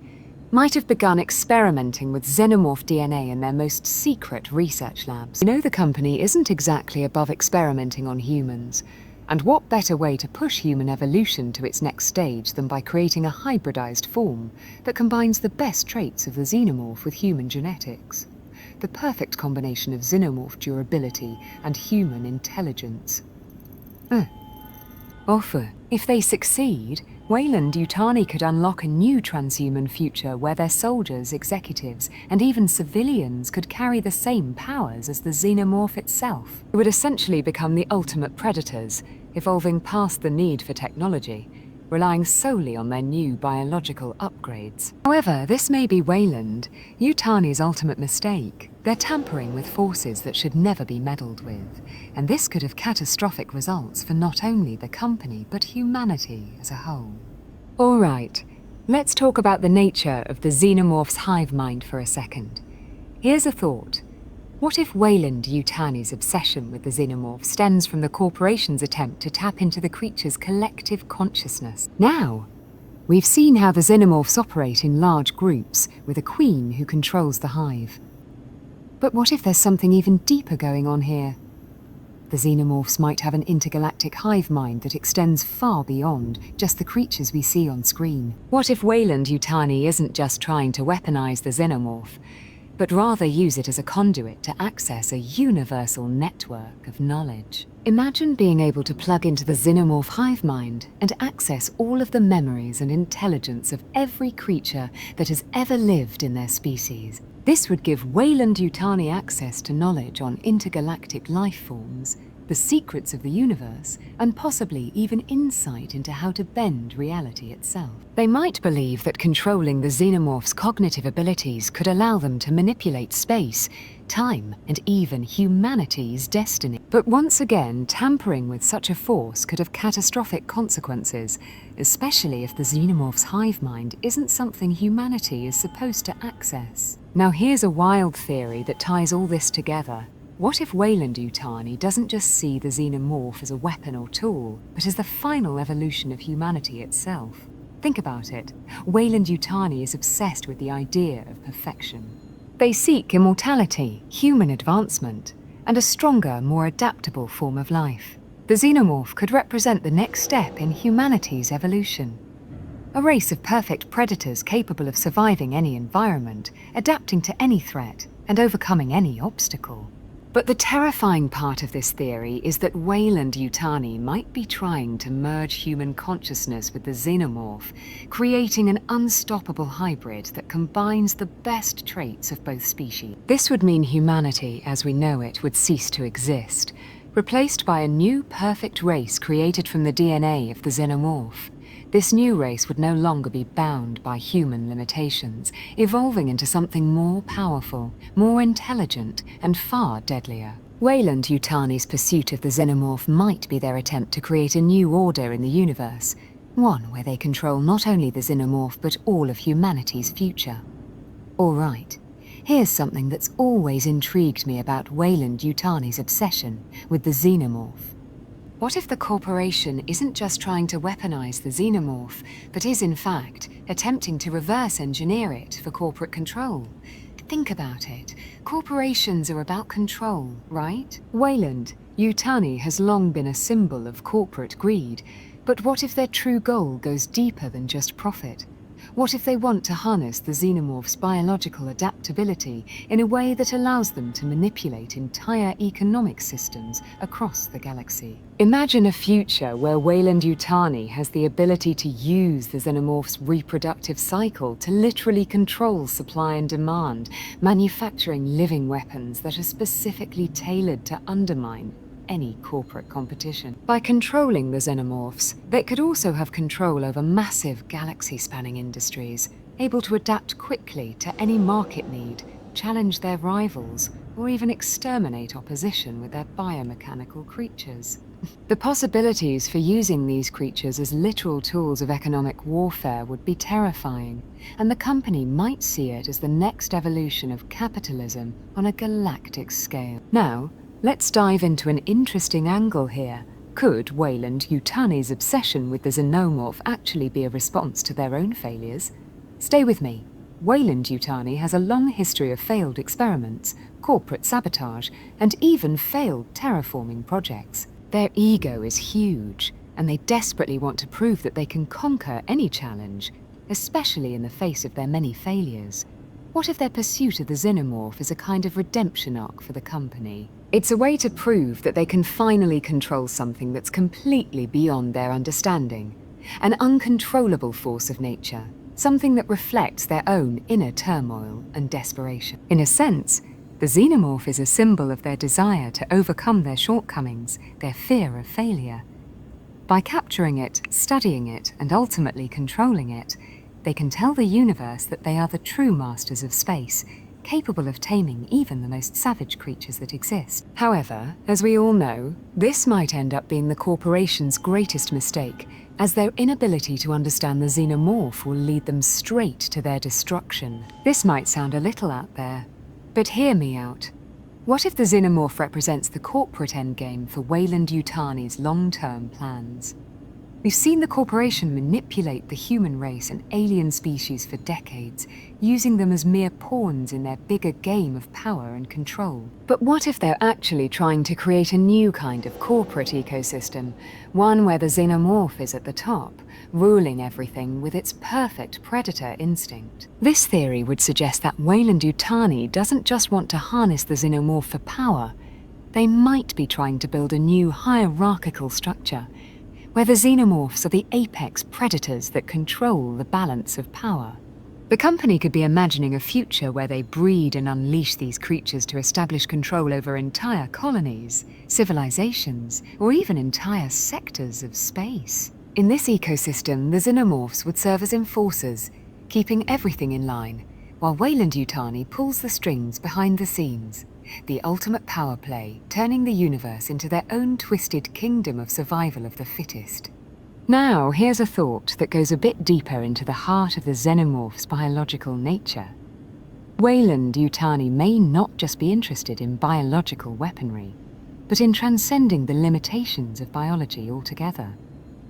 might have begun experimenting with xenomorph DNA in their most secret research labs. You know, the company isn't exactly above experimenting on humans. And what better way to push human evolution to its next stage than by creating a hybridized form that combines the best traits of the xenomorph with human genetics? The perfect combination of xenomorph durability and human intelligence. If they succeed, Weyland-Yutani could unlock a new transhuman future where their soldiers, executives, and even civilians could carry the same powers as the xenomorph itself. It would essentially become the ultimate predators, evolving past the need for technology, relying solely on their new biological upgrades. However, this may be Weyland-Yutani's ultimate mistake. They're tampering with forces that should never be meddled with, and this could have catastrophic results for not only the company, but humanity as a whole. All right, let's talk about the nature of the Xenomorphs' hive mind for a second. Here's a thought. What if Weyland-Yutani's obsession with the Xenomorph stems from the corporation's attempt to tap into the creature's collective consciousness? Now, we've seen how the Xenomorphs operate in large groups, with a queen who controls the hive. But what if there's something even deeper going on here? The Xenomorphs might have an intergalactic hive mind that extends far beyond just the creatures we see on screen. What if Weyland-Yutani isn't just trying to weaponize the Xenomorph, but rather use it as a conduit to access a universal network of knowledge? Imagine being able to plug into the Xenomorph hive mind and access all of the memories and intelligence of every creature that has ever lived in their species. This would give Weyland-Yutani access to knowledge on intergalactic life forms, the secrets of the universe, and possibly even insight into how to bend reality itself. They might believe that controlling the Xenomorph's cognitive abilities could allow them to manipulate space, time, and even humanity's destiny. But once again, tampering with such a force could have catastrophic consequences, especially if the Xenomorph's hive mind isn't something humanity is supposed to access. Now here's a wild theory that ties all this together. What if Weyland-Yutani doesn't just see the Xenomorph as a weapon or tool, but as the final evolution of humanity itself? Think about it. Weyland-Yutani is obsessed with the idea of perfection. They seek immortality, human advancement, and a stronger, more adaptable form of life. The Xenomorph could represent the next step in humanity's evolution. A race of perfect predators capable of surviving any environment, adapting to any threat, and overcoming any obstacle. But the terrifying part of this theory is that Weyland-Yutani might be trying to merge human consciousness with the Xenomorph, creating an unstoppable hybrid that combines the best traits of both species. This would mean humanity, as we know it, would cease to exist, replaced by a new perfect race created from the DNA of the Xenomorph. This new race would no longer be bound by human limitations, evolving into something more powerful, more intelligent, and far deadlier. Weyland-Yutani's pursuit of the Xenomorph might be their attempt to create a new order in the universe, one where they control not only the Xenomorph but all of humanity's future. All right, here's something that's always intrigued me about Weyland-Yutani's obsession with the Xenomorph. What if the corporation isn't just trying to weaponize the Xenomorph, but is in fact attempting to reverse engineer it for corporate control? Think about it. Corporations are about control, right? Weyland-Yutani has long been a symbol of corporate greed, but what if their true goal goes deeper than just profit? What if they want to harness the Xenomorph's biological adaptability in a way that allows them to manipulate entire economic systems across the galaxy? Imagine a future where Weyland-Yutani has the ability to use the Xenomorph's reproductive cycle to literally control supply and demand, manufacturing living weapons that are specifically tailored to undermine any corporate competition. By controlling the Xenomorphs, they could also have control over massive galaxy-spanning industries, able to adapt quickly to any market need, challenge their rivals, or even exterminate opposition with their biomechanical creatures. The possibilities for using these creatures as literal tools of economic warfare would be terrifying, and the company might see it as the next evolution of capitalism on a galactic scale. Now, let's dive into an interesting angle here. Could Weyland-Yutani's obsession with the Xenomorph actually be a response to their own failures? Stay with me. Weyland-Yutani has a long history of failed experiments, corporate sabotage, and even failed terraforming projects. Their ego is huge, and they desperately want to prove that they can conquer any challenge, especially in the face of their many failures. What if their pursuit of the Xenomorph is a kind of redemption arc for the company? It's a way to prove that they can finally control something that's completely beyond their understanding. An uncontrollable force of nature, something that reflects their own inner turmoil and desperation. In a sense, the Xenomorph is a symbol of their desire to overcome their shortcomings, their fear of failure. By capturing it, studying it, and ultimately controlling it, they can tell the universe that they are the true masters of space, capable of taming even the most savage creatures that exist. However, as we all know, this might end up being the corporation's greatest mistake, as their inability to understand the Xenomorph will lead them straight to their destruction. This might sound a little out there, but hear me out. What if the Xenomorph represents the corporate endgame for Weyland-Yutani's long-term plans? We've seen the corporation manipulate the human race and alien species for decades, using them as mere pawns in their bigger game of power and control. But what if they're actually trying to create a new kind of corporate ecosystem, one where the Xenomorph is at the top, ruling everything with its perfect predator instinct? This theory would suggest that Weyland-Yutani doesn't just want to harness the Xenomorph for power. They might be trying to build a new hierarchical structure, where the Xenomorphs are the apex predators that control the balance of power. The company could be imagining a future where they breed and unleash these creatures to establish control over entire colonies, civilizations, or even entire sectors of space. In this ecosystem, the Xenomorphs would serve as enforcers, keeping everything in line, while Weyland-Yutani pulls the strings behind the scenes. The ultimate power play, turning the universe into their own twisted kingdom of survival of the fittest. Now, here's a thought that goes a bit deeper into the heart of the Xenomorph's biological nature. Weyland-Yutani may not just be interested in biological weaponry, but in transcending the limitations of biology altogether.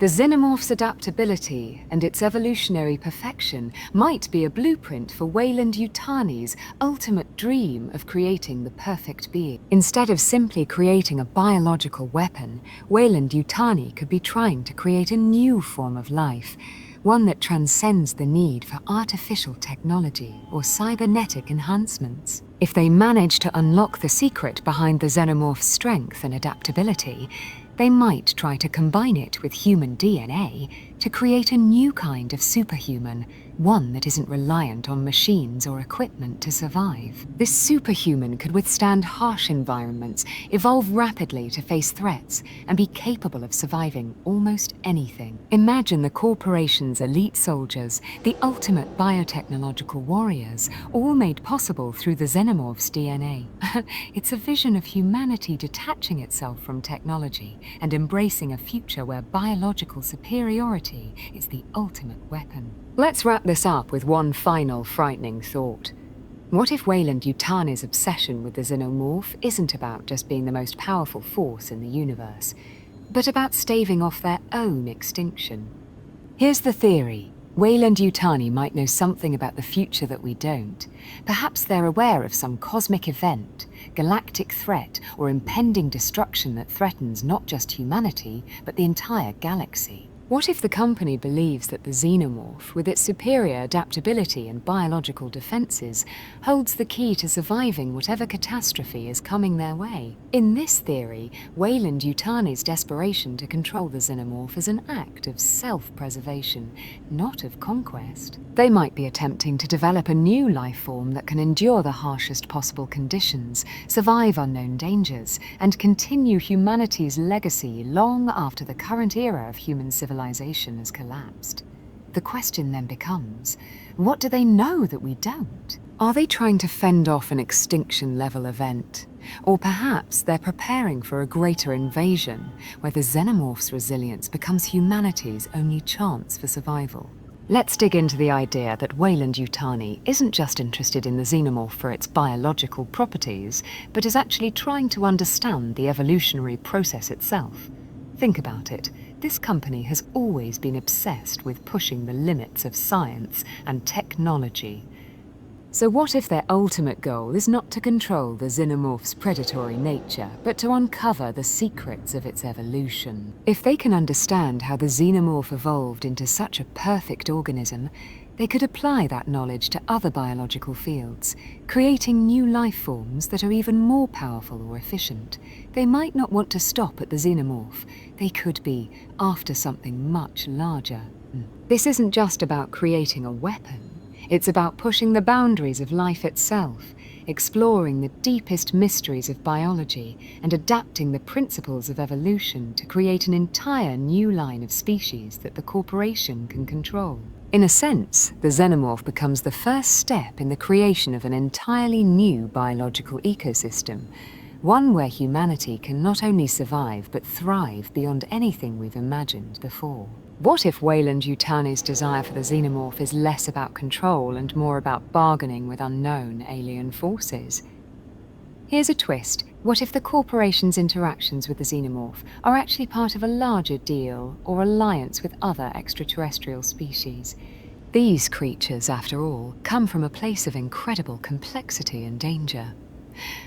The Xenomorph's adaptability and its evolutionary perfection might be a blueprint for Weyland-Yutani's ultimate dream of creating the perfect being. Instead of simply creating a biological weapon, Weyland-Yutani could be trying to create a new form of life, one that transcends the need for artificial technology or cybernetic enhancements. If they manage to unlock the secret behind the Xenomorph's strength and adaptability, they might try to combine it with human DNA to create a new kind of superhuman, one that isn't reliant on machines or equipment to survive. This superhuman could withstand harsh environments, evolve rapidly to face threats, and be capable of surviving almost anything. Imagine the corporation's elite soldiers, the ultimate biotechnological warriors, all made possible through the Xenomorph's DNA. It's a vision of humanity detaching itself from technology and embracing a future where biological superiority is the ultimate weapon. Let's wrap this up with one final frightening thought. What if Weyland-Yutani's obsession with the Xenomorph isn't about just being the most powerful force in the universe, but about staving off their own extinction? Here's the theory. Weyland-Yutani might know something about the future that we don't. Perhaps they're aware of some cosmic event, galactic threat, or impending destruction that threatens not just humanity, but the entire galaxy. What if the company believes that the Xenomorph, with its superior adaptability and biological defenses, holds the key to surviving whatever catastrophe is coming their way? In this theory, Weyland-Yutani's desperation to control the Xenomorph is an act of self-preservation, not of conquest. They might be attempting to develop a new life form that can endure the harshest possible conditions, survive unknown dangers, and continue humanity's legacy long after the current era of human civilization has collapsed. The question then becomes, what do they know that we don't? Are they trying to fend off an extinction-level event? Or perhaps they're preparing for a greater invasion, where the Xenomorph's resilience becomes humanity's only chance for survival? Let's dig into the idea that Weyland-Yutani isn't just interested in the Xenomorph for its biological properties, but is actually trying to understand the evolutionary process itself. Think about it. This company has always been obsessed with pushing the limits of science and technology. So what if their ultimate goal is not to control the Xenomorph's predatory nature, but to uncover the secrets of its evolution? If they can understand how the Xenomorph evolved into such a perfect organism, they could apply that knowledge to other biological fields, creating new life forms that are even more powerful or efficient. They might not want to stop at the Xenomorph. They could be after something much larger. This isn't just about creating a weapon. It's about pushing the boundaries of life itself, exploring the deepest mysteries of biology, and adapting the principles of evolution to create an entire new line of species that the corporation can control. In a sense, the xenomorph becomes the first step in the creation of an entirely new biological ecosystem, one where humanity can not only survive but thrive beyond anything we've imagined before. What if Weyland-Yutani's desire for the xenomorph is less about control and more about bargaining with unknown alien forces? Here's a twist. What if the corporation's interactions with the xenomorph are actually part of a larger deal or alliance with other extraterrestrial species? These creatures, after all, come from a place of incredible complexity and danger.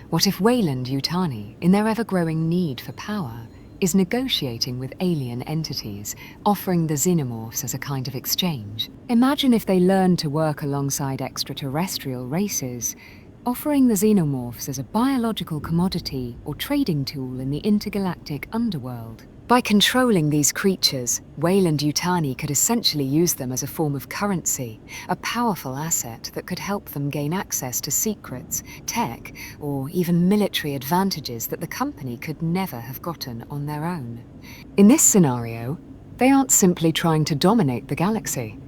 What if Weyland-Yutani, in their ever-growing need for power, is negotiating with alien entities, offering the xenomorphs as a kind of exchange? Imagine if they learned to work alongside extraterrestrial races, offering the xenomorphs as a biological commodity or trading tool in the intergalactic underworld. By controlling these creatures, Weyland-Yutani could essentially use them as a form of currency, a powerful asset that could help them gain access to secrets, tech, or even military advantages that the company could never have gotten on their own. In this scenario, they aren't simply trying to dominate the galaxy.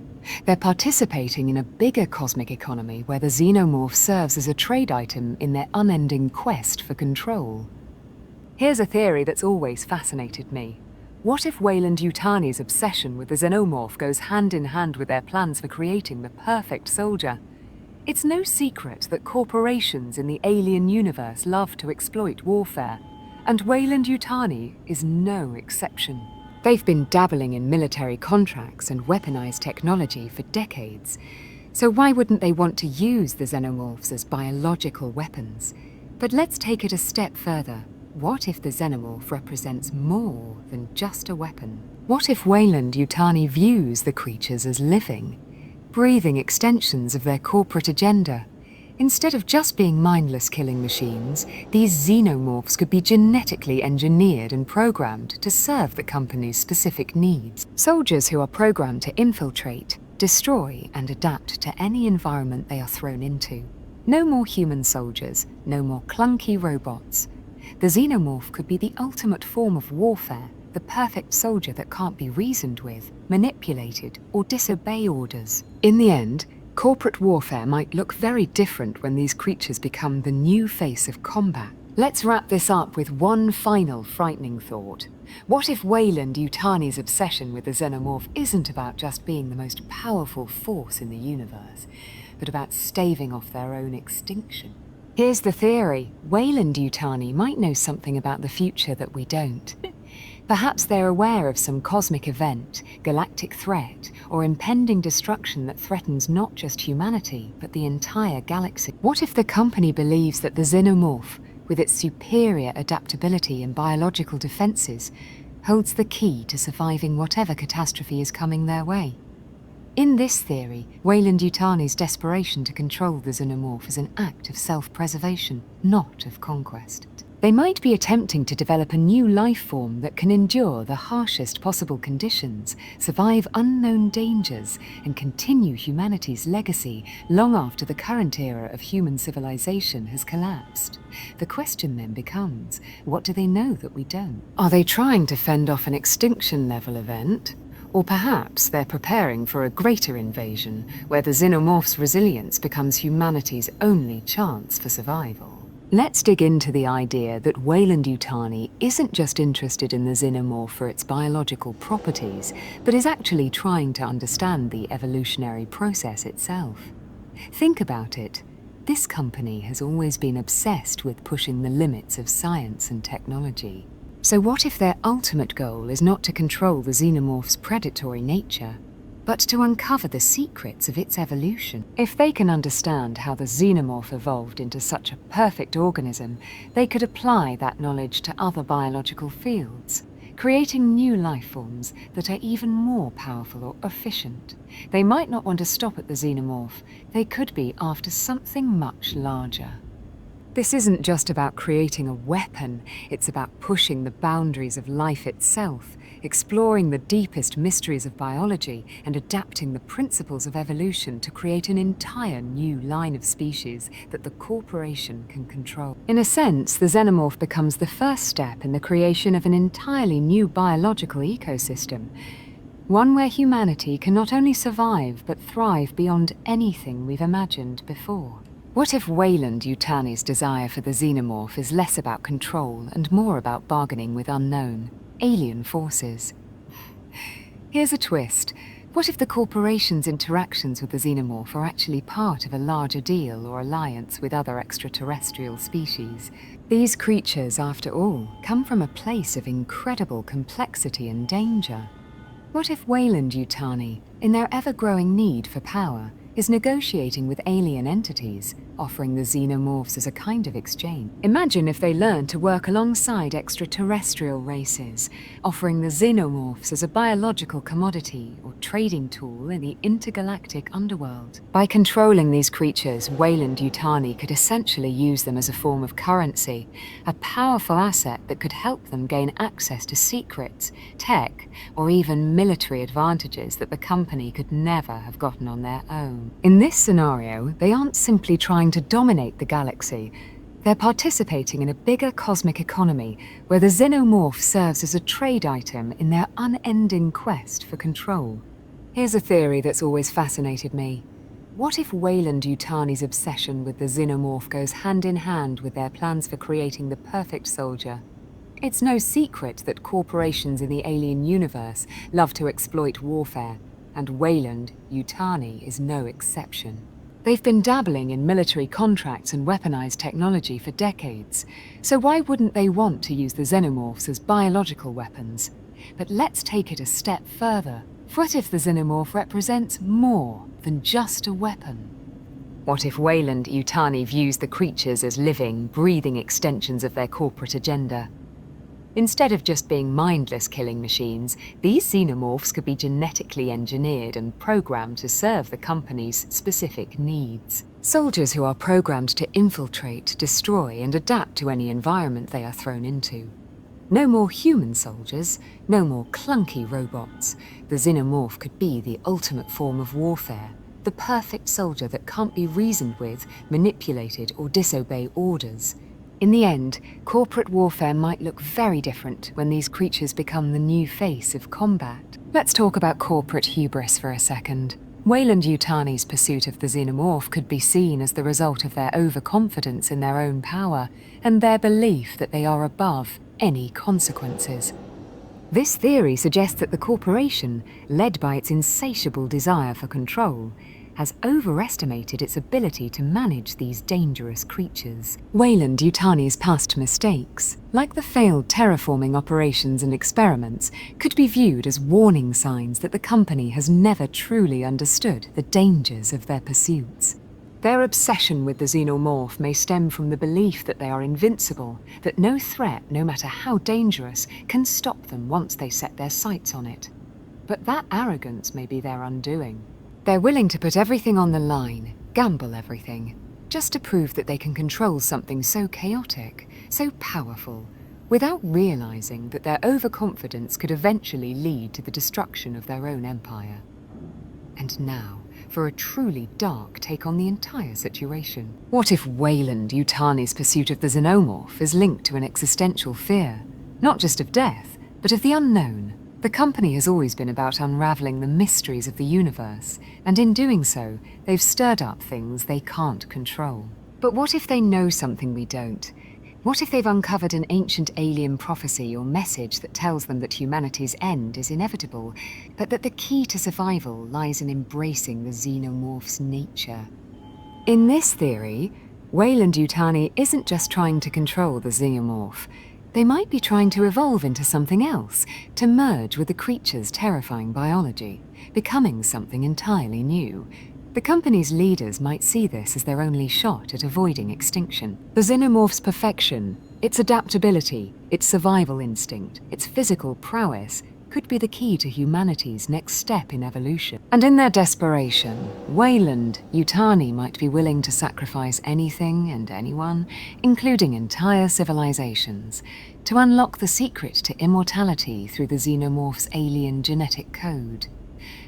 They're participating in a bigger cosmic economy where the xenomorph serves as a trade item in their unending quest for control. Here's a theory that's always fascinated me. What if Weyland-Yutani's obsession with the xenomorph goes hand in hand with their plans for creating the perfect soldier? It's no secret that corporations in the alien universe love to exploit warfare, and Weyland-Yutani is no exception. They've been dabbling in military contracts and weaponized technology for decades, so why wouldn't they want to use the xenomorphs as biological weapons? But let's take it a step further. What if the xenomorph represents more than just a weapon? What if Weyland-Yutani views the creatures as living, breathing extensions of their corporate agenda? Instead of just being mindless killing machines, these xenomorphs could be genetically engineered and programmed to serve the company's specific needs. Soldiers who are programmed to infiltrate, destroy, and adapt to any environment they are thrown into. No more human soldiers, no more clunky robots. The xenomorph could be the ultimate form of warfare, the perfect soldier that can't be reasoned with, manipulated, or disobey orders. In the end, corporate warfare might look very different when these creatures become the new face of combat. Let's wrap this up with one final frightening thought. What if Weyland-Yutani's obsession with the xenomorph isn't about just being the most powerful force in the universe, but about staving off their own extinction? Here's the theory. Weyland-Yutani might know something about the future that we don't. Perhaps they're aware of some cosmic event, galactic threat, or impending destruction that threatens not just humanity, but the entire galaxy. What if the company believes that the xenomorph, with its superior adaptability and biological defenses, holds the key to surviving whatever catastrophe is coming their way? In this theory, Weyland-Yutani's desperation to control the xenomorph is an act of self-preservation, not of conquest. They might be attempting to develop a new life form that can endure the harshest possible conditions, survive unknown dangers, and continue humanity's legacy long after the current era of human civilization has collapsed. The question then becomes, what do they know that we don't? Are they trying to fend off an extinction-level event? Or perhaps they're preparing for a greater invasion, where the xenomorph's resilience becomes humanity's only chance for survival. Let's dig into the idea that Weyland-Yutani isn't just interested in the xenomorph for its biological properties, but is actually trying to understand the evolutionary process itself. Think about it. This company has always been obsessed with pushing the limits of science and technology. So what if their ultimate goal is not to control the xenomorph's predatory nature, but to uncover the secrets of its evolution? If they can understand how the xenomorph evolved into such a perfect organism, they could apply that knowledge to other biological fields, creating new life forms that are even more powerful or efficient. They might not want to stop at the xenomorph. They could be after something much larger. This isn't just about creating a weapon, it's about pushing the boundaries of life itself, exploring the deepest mysteries of biology, and adapting the principles of evolution to create an entire new line of species that the corporation can control. In a sense, the xenomorph becomes the first step in the creation of an entirely new biological ecosystem, One where humanity can not only survive but thrive beyond anything we've imagined before. What if Weyland-Yutani's desire for the Xenomorph is less about control and more about bargaining with unknown, alien forces? Here's a twist. What if the corporation's interactions with the Xenomorph are actually part of a larger deal or alliance with other extraterrestrial species? These creatures, after all, come from a place of incredible complexity and danger. What if Weyland-Yutani, in their ever-growing need for power, is negotiating with alien entities, offering the Xenomorphs as a kind of exchange? Imagine if they learn to work alongside extraterrestrial races, offering the Xenomorphs as a biological commodity or trading tool in the intergalactic underworld. By controlling these creatures, Weyland-Yutani could essentially use them as a form of currency, a powerful asset that could help them gain access to secrets, tech, or even military advantages that the company could never have gotten on their own. In this scenario, they aren't simply trying to dominate the galaxy. They're participating in a bigger cosmic economy where the Xenomorph serves as a trade item in their unending quest for control. Here's a theory that's always fascinated me. What if Weyland-Yutani's obsession with the Xenomorph goes hand in hand with their plans for creating the perfect soldier? It's no secret that corporations in the alien universe love to exploit warfare, and Weyland-Yutani is no exception. They've been dabbling in military contracts and weaponized technology for decades, so why wouldn't they want to use the Xenomorphs as biological weapons? But let's take it a step further. What if the Xenomorph represents more than just a weapon? What if Weyland-Yutani views the creatures as living, breathing extensions of their corporate agenda? Instead of just being mindless killing machines, these Xenomorphs could be genetically engineered and programmed to serve the company's specific needs. Soldiers who are programmed to infiltrate, destroy, and adapt to any environment they are thrown into. No more human soldiers, no more clunky robots. The Xenomorph could be the ultimate form of warfare, the perfect soldier that can't be reasoned with, manipulated, or disobey orders. In the end, corporate warfare might look very different when these creatures become the new face of combat. Let's talk about corporate hubris for a second. Weyland-Yutani's pursuit of the Xenomorph could be seen as the result of their overconfidence in their own power and their belief that they are above any consequences. This theory suggests that the corporation, led by its insatiable desire for control, has overestimated its ability to manage these dangerous creatures. Weyland-Yutani's past mistakes, like the failed terraforming operations and experiments, could be viewed as warning signs that the company has never truly understood the dangers of their pursuits. Their obsession with the Xenomorph may stem from the belief that they are invincible, that no threat, no matter how dangerous, can stop them once they set their sights on it. But that arrogance may be their undoing. They're willing to put everything on the line, gamble everything, just to prove that they can control something so chaotic, so powerful, without realizing that their overconfidence could eventually lead to the destruction of their own empire. And now, for a truly dark take on the entire situation. What if Weyland-Yutani's pursuit of the Xenomorph is linked to an existential fear, not just of death, but of the unknown? The company has always been about unraveling the mysteries of the universe, and in doing so, they've stirred up things they can't control. But what if they know something we don't? What if they've uncovered an ancient alien prophecy or message that tells them that humanity's end is inevitable, but that the key to survival lies in embracing the Xenomorph's nature? In this theory, Weyland-Yutani isn't just trying to control the Xenomorph. They might be trying to evolve into something else, to merge with the creature's terrifying biology, becoming something entirely new. The company's leaders might see this as their only shot at avoiding extinction. The Xenomorph's perfection, its adaptability, its survival instinct, its physical prowess, could be the key to humanity's next step in evolution. And in their desperation, Weyland-Yutani might be willing to sacrifice anything and anyone, including entire civilizations, to unlock the secret to immortality through the Xenomorph's alien genetic code.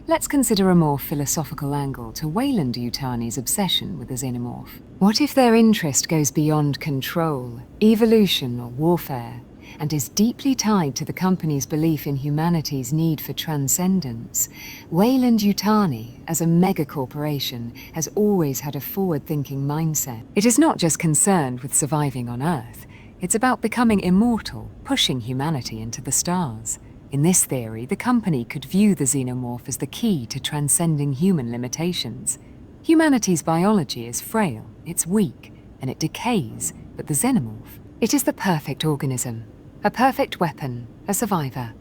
Let's consider a more philosophical angle to Weyland-Yutani's obsession with the Xenomorph. What if their interest goes beyond control, evolution, or warfare, and is deeply tied to the company's belief in humanity's need for transcendence. Weyland-Yutani, as a mega-corporation, has always had a forward-thinking mindset. It is not just concerned with surviving on Earth. It's about becoming immortal, pushing humanity into the stars. In this theory, the company could view the Xenomorph as the key to transcending human limitations. Humanity's biology is frail, it's weak, and it decays, but the Xenomorph, it is the perfect organism, a perfect weapon, a survivor.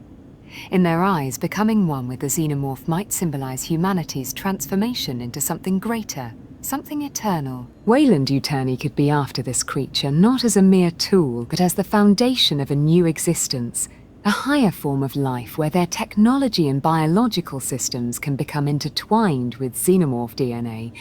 In their eyes, becoming one with the Xenomorph might symbolize humanity's transformation into something greater, something eternal. Weyland-Yutani could be after this creature not as a mere tool, but as the foundation of a new existence, a higher form of life where their technology and biological systems can become intertwined with Xenomorph DNA,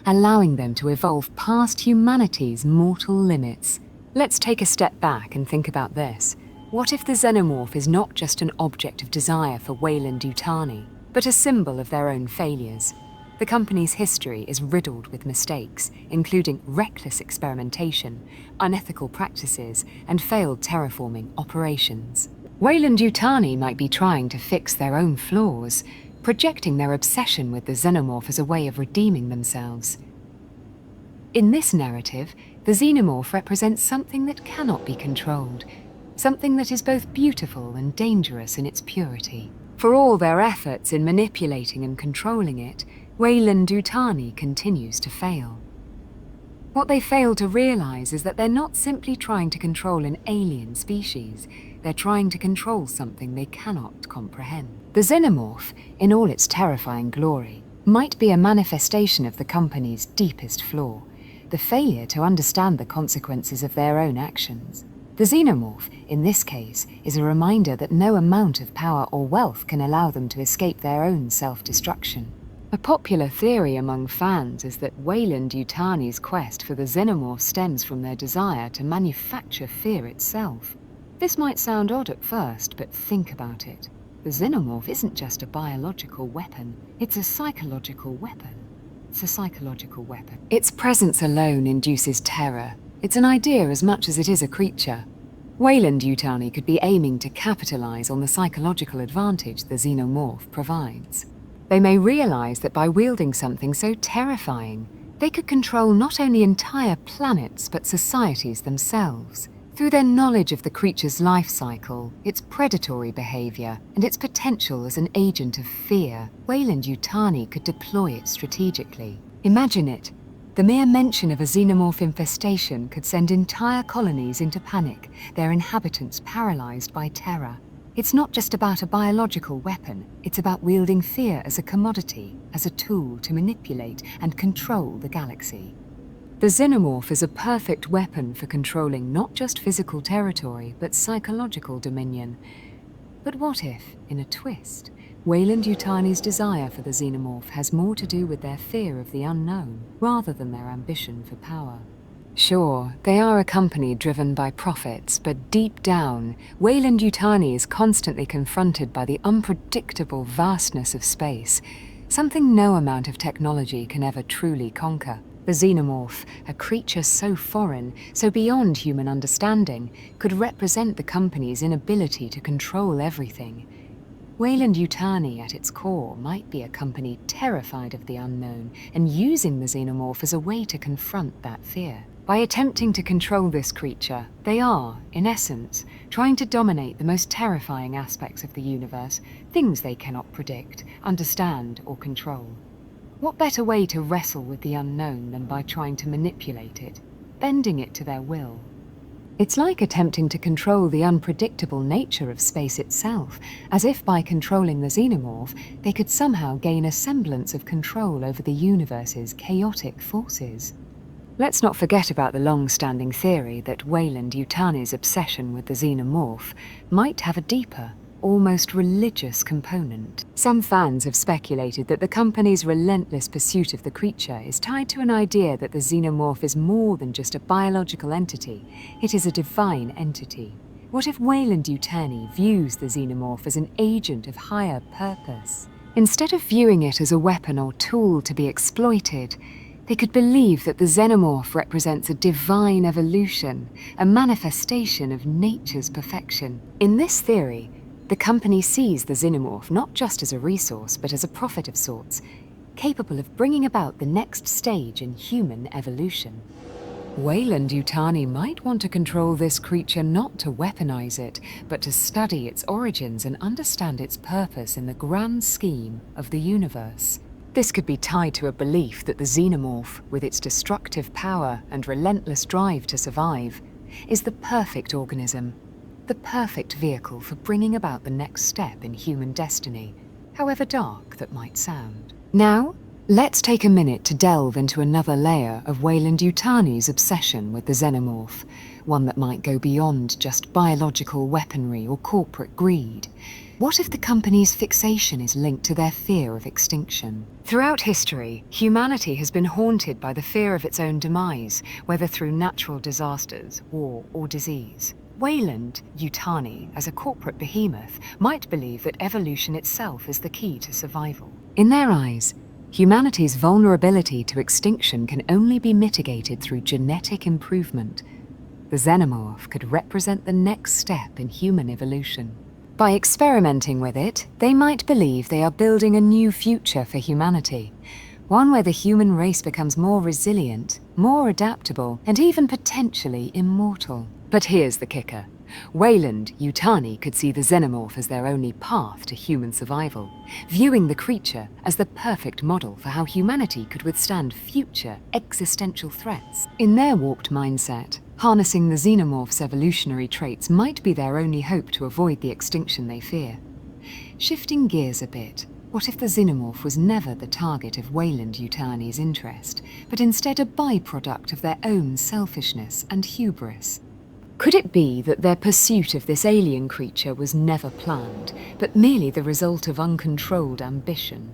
allowing them to evolve past humanity's mortal limits. Let's take a step back and think about this. What if the Xenomorph is not just an object of desire for Weyland-Yutani, but a symbol of their own failures? The company's history is riddled with mistakes, including reckless experimentation, unethical practices, and failed terraforming operations. Weyland-Yutani might be trying to fix their own flaws, projecting their obsession with the Xenomorph as a way of redeeming themselves. In this narrative, the Xenomorph represents something that cannot be controlled, something that is both beautiful and dangerous in its purity. For all their efforts in manipulating and controlling it, Weyland-Yutani continues to fail. What they fail to realize is that they're not simply trying to control an alien species, they're trying to control something they cannot comprehend. The Xenomorph, in all its terrifying glory, might be a manifestation of the company's deepest flaw, the failure to understand the consequences of their own actions. The Xenomorph, in this case, is a reminder that no amount of power or wealth can allow them to escape their own self-destruction. A popular theory among fans is that Weyland-Yutani's quest for the Xenomorph stems from their desire to manufacture fear itself. This might sound odd at first, but think about it. The Xenomorph isn't just a biological weapon, it's a psychological weapon. It's a psychological weapon. Its presence alone induces terror. It's an idea as much as it is a creature. Weyland-Yutani could be aiming to capitalize on the psychological advantage the Xenomorph provides. They may realize that by wielding something so terrifying, they could control not only entire planets but societies themselves. Through their knowledge of the creature's life cycle, its predatory behavior, and its potential as an agent of fear, Weyland-Yutani could deploy it strategically. Imagine it. The mere mention of a Xenomorph infestation could send entire colonies into panic, their inhabitants paralyzed by terror. It's not just about a biological weapon, it's about wielding fear as a commodity, as a tool to manipulate and control the galaxy. The Xenomorph is a perfect weapon for controlling not just physical territory, but psychological dominion. But what if, in a twist, Weyland-Yutani's desire for the Xenomorph has more to do with their fear of the unknown, rather than their ambition for power? Sure, they are a company driven by profits, but deep down, Weyland-Yutani is constantly confronted by the unpredictable vastness of space, something no amount of technology can ever truly conquer. The Xenomorph, a creature so foreign, so beyond human understanding, could represent the company's inability to control everything. Weyland-Yutani, at its core, might be a company terrified of the unknown and using the Xenomorph as a way to confront that fear. By attempting to control this creature, they are, in essence, trying to dominate the most terrifying aspects of the universe, things they cannot predict, understand, or control. What better way to wrestle with the unknown than by trying to manipulate it, bending it to their will? It's like attempting to control the unpredictable nature of space itself, as if by controlling the Xenomorph, they could somehow gain a semblance of control over the universe's chaotic forces. Let's not forget about the long-standing theory that Weyland-Yutani's obsession with the Xenomorph might have a deeper, almost religious component. Some fans have speculated that the company's relentless pursuit of the creature is tied to an idea that the Xenomorph is more than just a biological entity, it is a divine entity. What if Weyland-Yutani views the Xenomorph as an agent of higher purpose? Instead of viewing it as a weapon or tool to be exploited, They could believe that the Xenomorph represents a divine evolution, a manifestation of nature's perfection. In this theory, the company sees the Xenomorph not just as a resource, but as a prophet of sorts, capable of bringing about the next stage in human evolution. Weyland-Yutani might want to control this creature not to weaponize it, but to study its origins and understand its purpose in the grand scheme of the universe. This could be tied to a belief that the Xenomorph, with its destructive power and relentless drive to survive, is the perfect organism, the perfect vehicle for bringing about the next step in human destiny, however dark that might sound. Now, let's take a minute to delve into another layer of Weyland-Yutani's obsession with the Xenomorph, one that might go beyond just biological weaponry or corporate greed. What if the company's fixation is linked to their fear of extinction? Throughout history, humanity has been haunted by the fear of its own demise, whether through natural disasters, war, or disease. Weyland-Yutani, as a corporate behemoth, might believe that evolution itself is the key to survival. In their eyes, humanity's vulnerability to extinction can only be mitigated through genetic improvement. The Xenomorph could represent the next step in human evolution. By experimenting with it, they might believe they are building a new future for humanity, one where the human race becomes more resilient, more adaptable, and even potentially immortal. But here's the kicker. Weyland-Yutani could see the Xenomorph as their only path to human survival, viewing the creature as the perfect model for how humanity could withstand future existential threats. In their warped mindset, harnessing the Xenomorph's evolutionary traits might be their only hope to avoid the extinction they fear. Shifting gears a bit, what if the Xenomorph was never the target of Weyland-Yutani's interest, but instead a byproduct of their own selfishness and hubris? Could it be that their pursuit of this alien creature was never planned, but merely the result of uncontrolled ambition?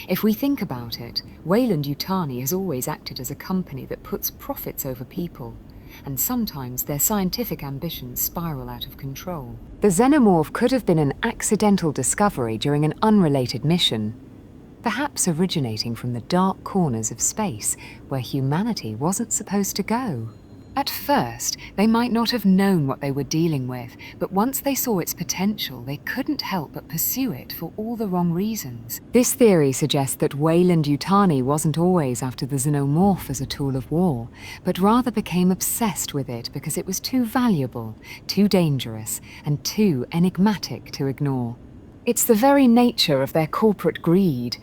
If we think about it, Weyland-Yutani has always acted as a company that puts profits over people, and sometimes their scientific ambitions spiral out of control. The Xenomorph could have been an accidental discovery during an unrelated mission, perhaps originating from the dark corners of space where humanity wasn't supposed to go. At first, they might not have known what they were dealing with, but once they saw its potential, they couldn't help but pursue it for all the wrong reasons. This theory suggests that Weyland-Yutani wasn't always after the Xenomorph as a tool of war, but rather became obsessed with it because it was too valuable, too dangerous, and too enigmatic to ignore. It's the very nature of their corporate greed,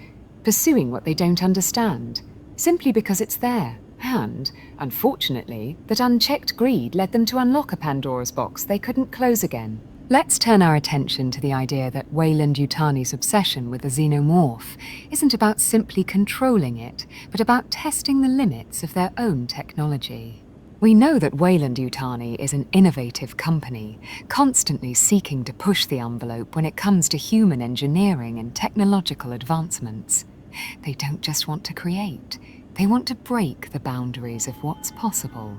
pursuing what they don't understand, simply because it's there. And, unfortunately, that unchecked greed led them to unlock a Pandora's box they couldn't close again. Let's turn our attention to the idea that Weyland-Yutani's obsession with the Xenomorph isn't about simply controlling it, but about testing the limits of their own technology. We know that Weyland-Yutani is an innovative company, constantly seeking to push the envelope when it comes to human engineering and technological advancements. They don't just want to create. They want to break the boundaries of what's possible.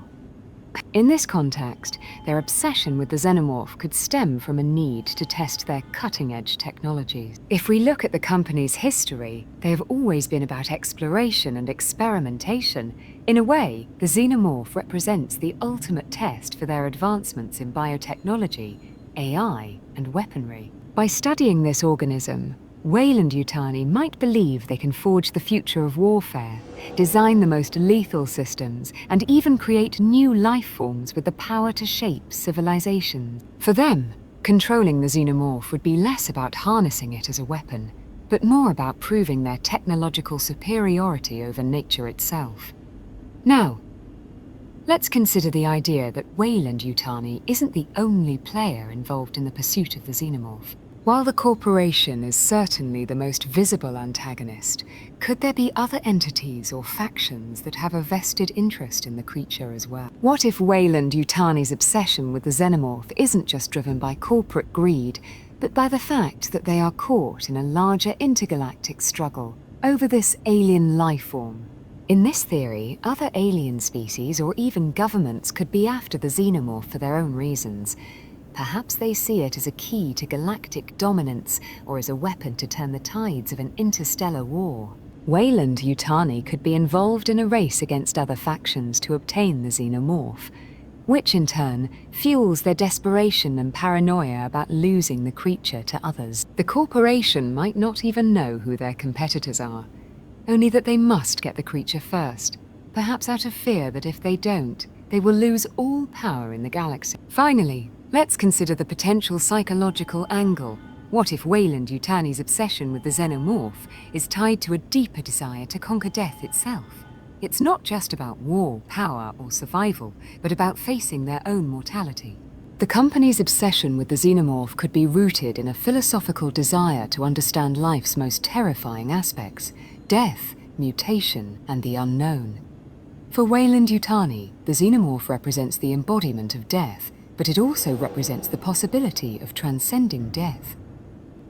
In this context, their obsession with the Xenomorph could stem from a need to test their cutting-edge technologies. If we look at the company's history, they have always been about exploration and experimentation. In a way, the Xenomorph represents the ultimate test for their advancements in biotechnology, AI, and weaponry. By studying this organism, Weyland-Yutani might believe they can forge the future of warfare, design the most lethal systems, and even create new life forms with the power to shape civilizations. For them, controlling the Xenomorph would be less about harnessing it as a weapon, but more about proving their technological superiority over nature itself. Now, let's consider the idea that Weyland-Yutani isn't the only player involved in the pursuit of the Xenomorph. While the corporation is certainly the most visible antagonist, could there be other entities or factions that have a vested interest in the creature as well? What if Weyland-Yutani's obsession with the Xenomorph isn't just driven by corporate greed, but by the fact that they are caught in a larger intergalactic struggle over this alien life form? In this theory, other alien species or even governments could be after the Xenomorph for their own reasons. Perhaps they see it as a key to galactic dominance or as a weapon to turn the tides of an interstellar war. Weyland-Yutani could be involved in a race against other factions to obtain the Xenomorph, which in turn fuels their desperation and paranoia about losing the creature to others. The corporation might not even know who their competitors are, only that they must get the creature first, perhaps out of fear that if they don't, they will lose all power in the galaxy. Finally, let's consider the potential psychological angle. What if Weyland-Yutani's obsession with the Xenomorph is tied to a deeper desire to conquer death itself? It's not just about war, power, or survival, but about facing their own mortality. The company's obsession with the Xenomorph could be rooted in a philosophical desire to understand life's most terrifying aspects: death, mutation, and the unknown. For Weyland-Yutani, the Xenomorph represents the embodiment of death, but it also represents the possibility of transcending death.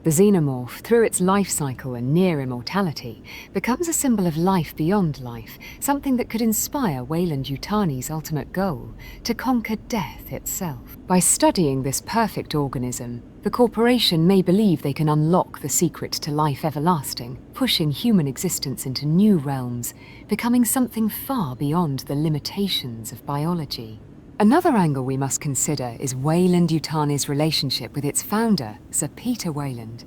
The Xenomorph, through its life cycle and near immortality, becomes a symbol of life beyond life, something that could inspire Weyland-Yutani's ultimate goal, to conquer death itself. By studying this perfect organism, the corporation may believe they can unlock the secret to life everlasting, pushing human existence into new realms, becoming something far beyond the limitations of biology. Another angle we must consider is Weyland-Yutani's relationship with its founder, Sir Peter Weyland.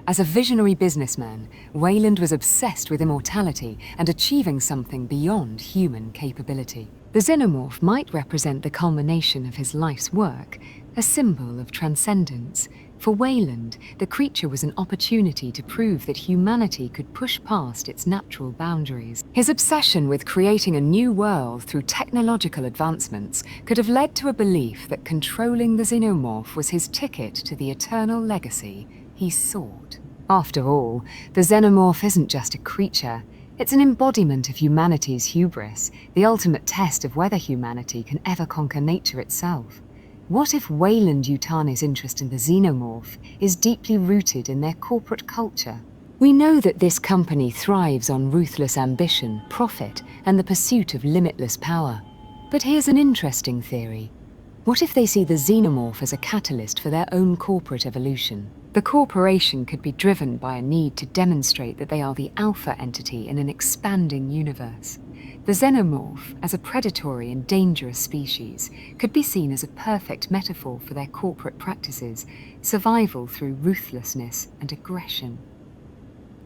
As a visionary businessman, Weyland was obsessed with immortality and achieving something beyond human capability. The Xenomorph might represent the culmination of his life's work, a symbol of transcendence. For Weyland, the creature was an opportunity to prove that humanity could push past its natural boundaries. His obsession with creating a new world through technological advancements could have led to a belief that controlling the Xenomorph was his ticket to the eternal legacy he sought. After all, the Xenomorph isn't just a creature. It's an embodiment of humanity's hubris, the ultimate test of whether humanity can ever conquer nature itself. What if Weyland-Yutani's interest in the Xenomorph is deeply rooted in their corporate culture? We know that this company thrives on ruthless ambition, profit, and the pursuit of limitless power. But here's an interesting theory. What if they see the Xenomorph as a catalyst for their own corporate evolution? The corporation could be driven by a need to demonstrate that they are the alpha entity in an expanding universe. The Xenomorph, as a predatory and dangerous species, could be seen as a perfect metaphor for their corporate practices, survival through ruthlessness and aggression.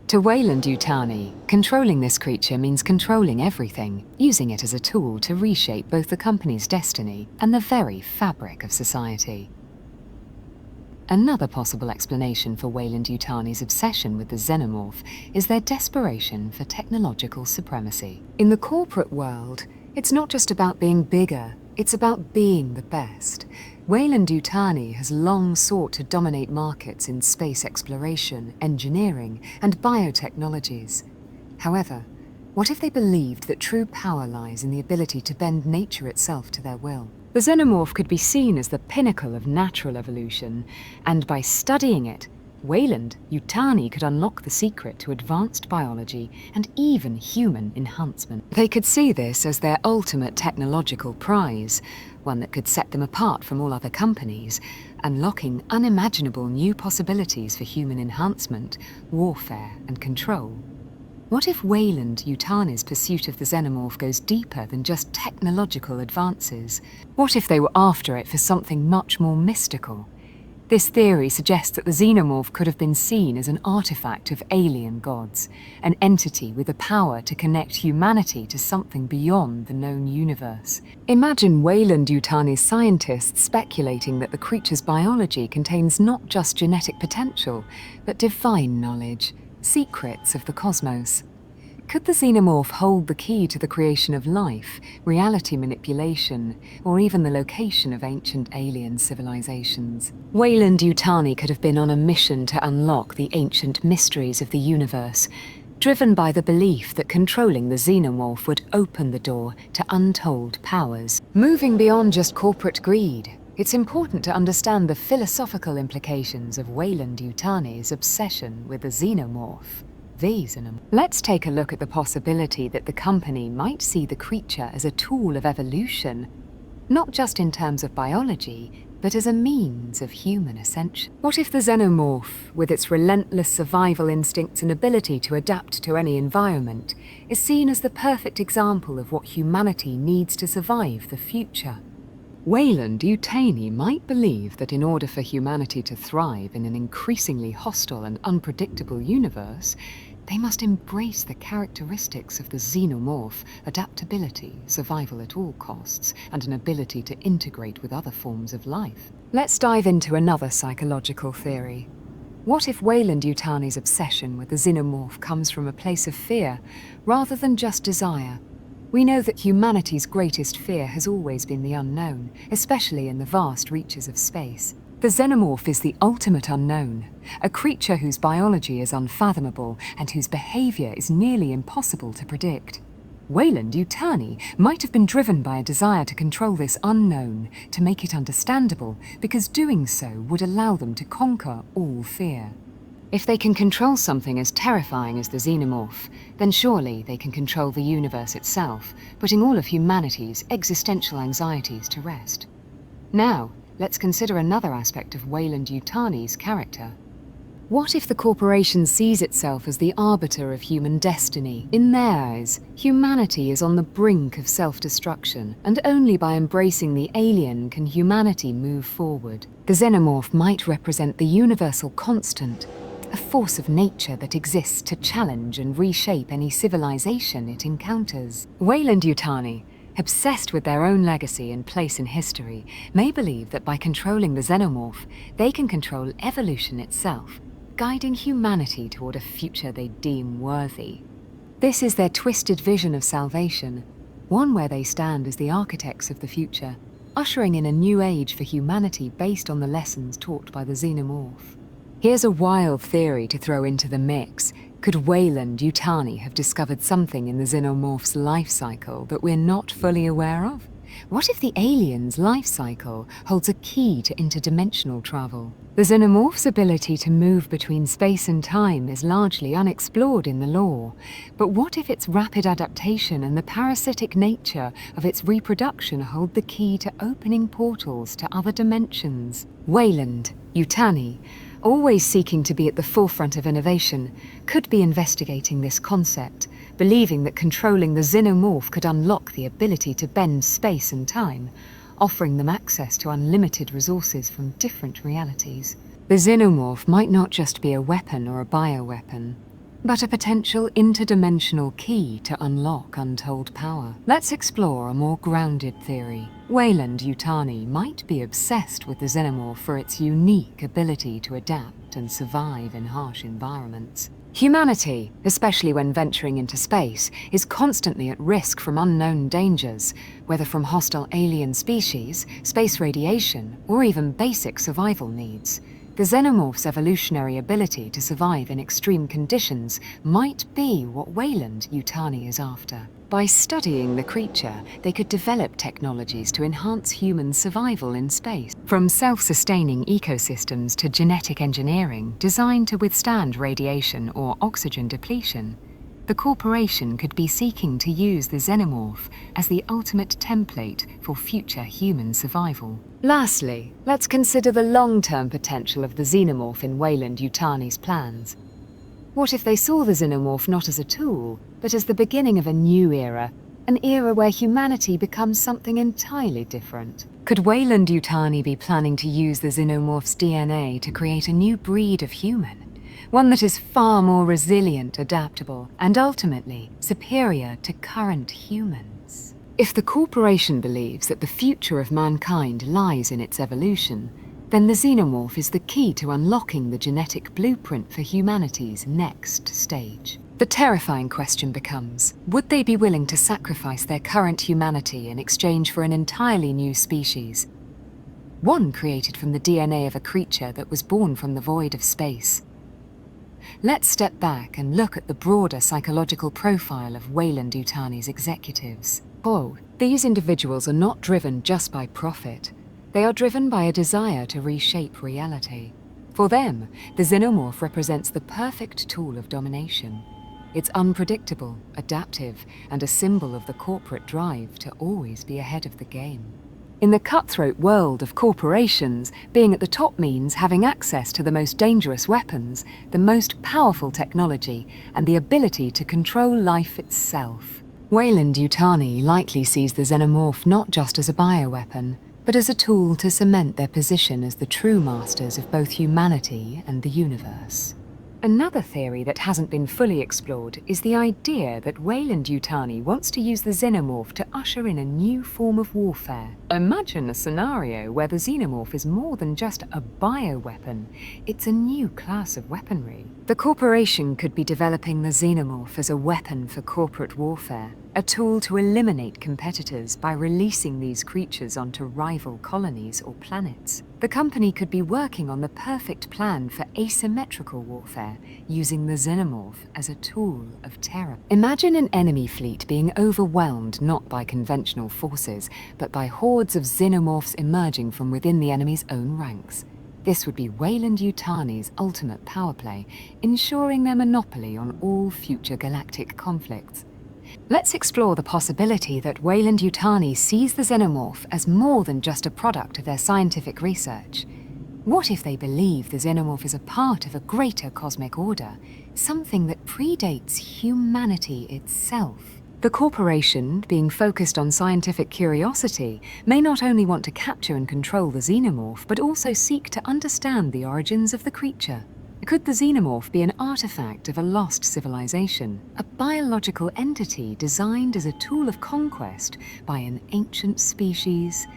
To Weyland-Yutani, controlling this creature means controlling everything, using it as a tool to reshape both the company's destiny and the very fabric of society. Another possible explanation for Weyland-Yutani's obsession with the Xenomorph is their desperation for technological supremacy. In the corporate world, it's not just about being bigger, it's about being the best. Weyland-Yutani has long sought to dominate markets in space exploration, engineering, and biotechnologies. However, what if they believed that true power lies in the ability to bend nature itself to their will? The Xenomorph could be seen as the pinnacle of natural evolution, and by studying it, Weyland-Yutani could unlock the secret to advanced biology and even human enhancement. They could see this as their ultimate technological prize, one that could set them apart from all other companies, unlocking unimaginable new possibilities for human enhancement, warfare, and control. What if Weyland-Yutani's pursuit of the Xenomorph goes deeper than just technological advances? What if they were after it for something much more mystical? This theory suggests that the Xenomorph could have been seen as an artifact of alien gods, an entity with the power to connect humanity to something beyond the known universe. Imagine Weyland-Yutani's scientists speculating that the creature's biology contains not just genetic potential, but divine knowledge, secrets of the cosmos. Could the Xenomorph hold the key to the creation of life, reality manipulation, or even the location of ancient alien civilizations? Weyland-Yutani could have been on a mission to unlock the ancient mysteries of the universe, driven by the belief that controlling the Xenomorph would open the door to untold powers. Moving beyond just corporate greed, it's important to understand the philosophical implications of Weyland-Yutani's obsession with the Xenomorph. Let's take a look at the possibility that the company might see the creature as a tool of evolution, not just in terms of biology, but as a means of human ascension. What if the Xenomorph, with its relentless survival instincts and ability to adapt to any environment, is seen as the perfect example of what humanity needs to survive the future? Weyland-Yutani might believe that in order for humanity to thrive in an increasingly hostile and unpredictable universe, they must embrace the characteristics of the xenomorph: adaptability, survival at all costs, and an ability to integrate with other forms of life. Let's dive into another psychological theory. What if Weyland-Yutani's obsession with the xenomorph comes from a place of fear, rather than just desire? We know that humanity's greatest fear has always been the unknown, especially in the vast reaches of space. The xenomorph is the ultimate unknown, a creature whose biology is unfathomable and whose behavior is nearly impossible to predict. Weyland-Yutani might have been driven by a desire to control this unknown, to make it understandable, because doing so would allow them to conquer all fear. If they can control something as terrifying as the xenomorph, then surely they can control the universe itself, putting all of humanity's existential anxieties to rest. Now, let's consider another aspect of Weyland-Yutani's character. What if the corporation sees itself as the arbiter of human destiny? In their eyes, humanity is on the brink of self-destruction, and only by embracing the alien can humanity move forward. The xenomorph might represent the universal constant, a force of nature that exists to challenge and reshape any civilization it encounters. Weyland-Yutani, obsessed with their own legacy and place in history, may believe that by controlling the xenomorph, they can control evolution itself, guiding humanity toward a future they deem worthy. This is their twisted vision of salvation, one where they stand as the architects of the future, ushering in a new age for humanity based on the lessons taught by the xenomorph. Here's a wild theory to throw into the mix. Could Weyland-Yutani have discovered something in the xenomorph's life cycle that we're not fully aware of? What if the alien's life cycle holds a key to interdimensional travel? The xenomorph's ability to move between space and time is largely unexplored in the lore, but what if its rapid adaptation and the parasitic nature of its reproduction hold the key to opening portals to other dimensions? Weyland-Yutani, always seeking to be at the forefront of innovation, could be investigating this concept, believing that controlling the xenomorph could unlock the ability to bend space and time, offering them access to unlimited resources from different realities. The xenomorph might not just be a weapon or a bioweapon, but a potential interdimensional key to unlock untold power. Let's explore a more grounded theory. Weyland-Yutani might be obsessed with the xenomorph for its unique ability to adapt and survive in harsh environments. Humanity, especially when venturing into space, is constantly at risk from unknown dangers, whether from hostile alien species, space radiation, or even basic survival needs. The xenomorph's evolutionary ability to survive in extreme conditions might be what Weyland-Yutani is after. By studying the creature, they could develop technologies to enhance human survival in space, from self-sustaining ecosystems to genetic engineering designed to withstand radiation or oxygen depletion. The corporation could be seeking to use the xenomorph as the ultimate template for future human survival. Lastly, let's consider the long-term potential of the xenomorph in Weyland-Yutani's plans. What if they saw the xenomorph not as a tool, but as the beginning of a new era, an era where humanity becomes something entirely different? Could Weyland-Yutani be planning to use the xenomorph's DNA to create a new breed of human? One that is far more resilient, adaptable, and ultimately superior to current humans. If the corporation believes that the future of mankind lies in its evolution, then the xenomorph is the key to unlocking the genetic blueprint for humanity's next stage. The terrifying question becomes, would they be willing to sacrifice their current humanity in exchange for an entirely new species? One created from the DNA of a creature that was born from the void of space. Let's step back and look at the broader psychological profile of Weyland-Yutani's executives. These individuals are not driven just by profit. They are driven by a desire to reshape reality. For them, the xenomorph represents the perfect tool of domination. It's unpredictable, adaptive, and a symbol of the corporate drive to always be ahead of the game. In the cutthroat world of corporations, being at the top means having access to the most dangerous weapons, the most powerful technology, and the ability to control life itself. Weyland-Yutani likely sees the Xenomorph not just as a bioweapon, but as a tool to cement their position as the true masters of both humanity and the universe. Another theory that hasn't been fully explored is the idea that Weyland-Yutani wants to use the Xenomorph to usher in a new form of warfare. Imagine a scenario where the Xenomorph is more than just a bioweapon, it's a new class of weaponry. The corporation could be developing the Xenomorph as a weapon for corporate warfare, a tool to eliminate competitors by releasing these creatures onto rival colonies or planets. The company could be working on the perfect plan for asymmetrical warfare, using the Xenomorph as a tool of terror. Imagine an enemy fleet being overwhelmed not by conventional forces, but by hordes of Xenomorphs emerging from within the enemy's own ranks. This would be Weyland-Yutani's ultimate power play, ensuring their monopoly on all future galactic conflicts. Let's explore the possibility that Weyland-Yutani sees the Xenomorph as more than just a product of their scientific research. What if they believe the Xenomorph is a part of a greater cosmic order, something that predates humanity itself? The corporation, being focused on scientific curiosity, may not only want to capture and control the Xenomorph, but also seek to understand the origins of the creature. Could the Xenomorph be an artifact of a lost civilization, a biological entity designed as a tool of conquest by an ancient species?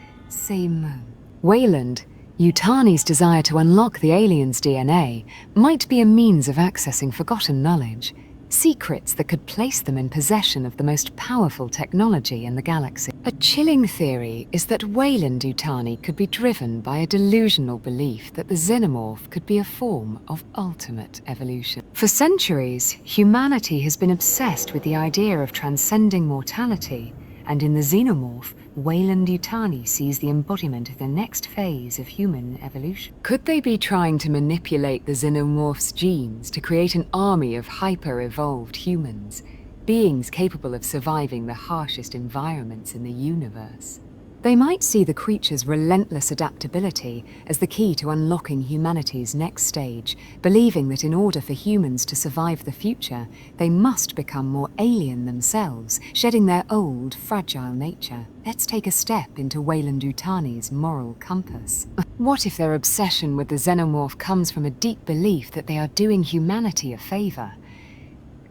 Weyland-Yutani's desire to unlock the alien's DNA might be a means of accessing forgotten knowledge, secrets that could place them in possession of the most powerful technology in the galaxy. A chilling theory is that Weyland-Yutani could be driven by a delusional belief that the Xenomorph could be a form of ultimate evolution. For centuries, humanity has been obsessed with the idea of transcending mortality, and in the Xenomorph, Weyland-Yutani sees the embodiment of the next phase of human evolution. Could they be trying to manipulate the Xenomorph's genes to create an army of hyper-evolved humans, beings capable of surviving the harshest environments in the universe? They might see the creature's relentless adaptability as the key to unlocking humanity's next stage, believing that in order for humans to survive the future, they must become more alien themselves, shedding their old, fragile nature. Let's take a step into Weyland-Yutani's moral compass. What if their obsession with the Xenomorph comes from a deep belief that they are doing humanity a favor?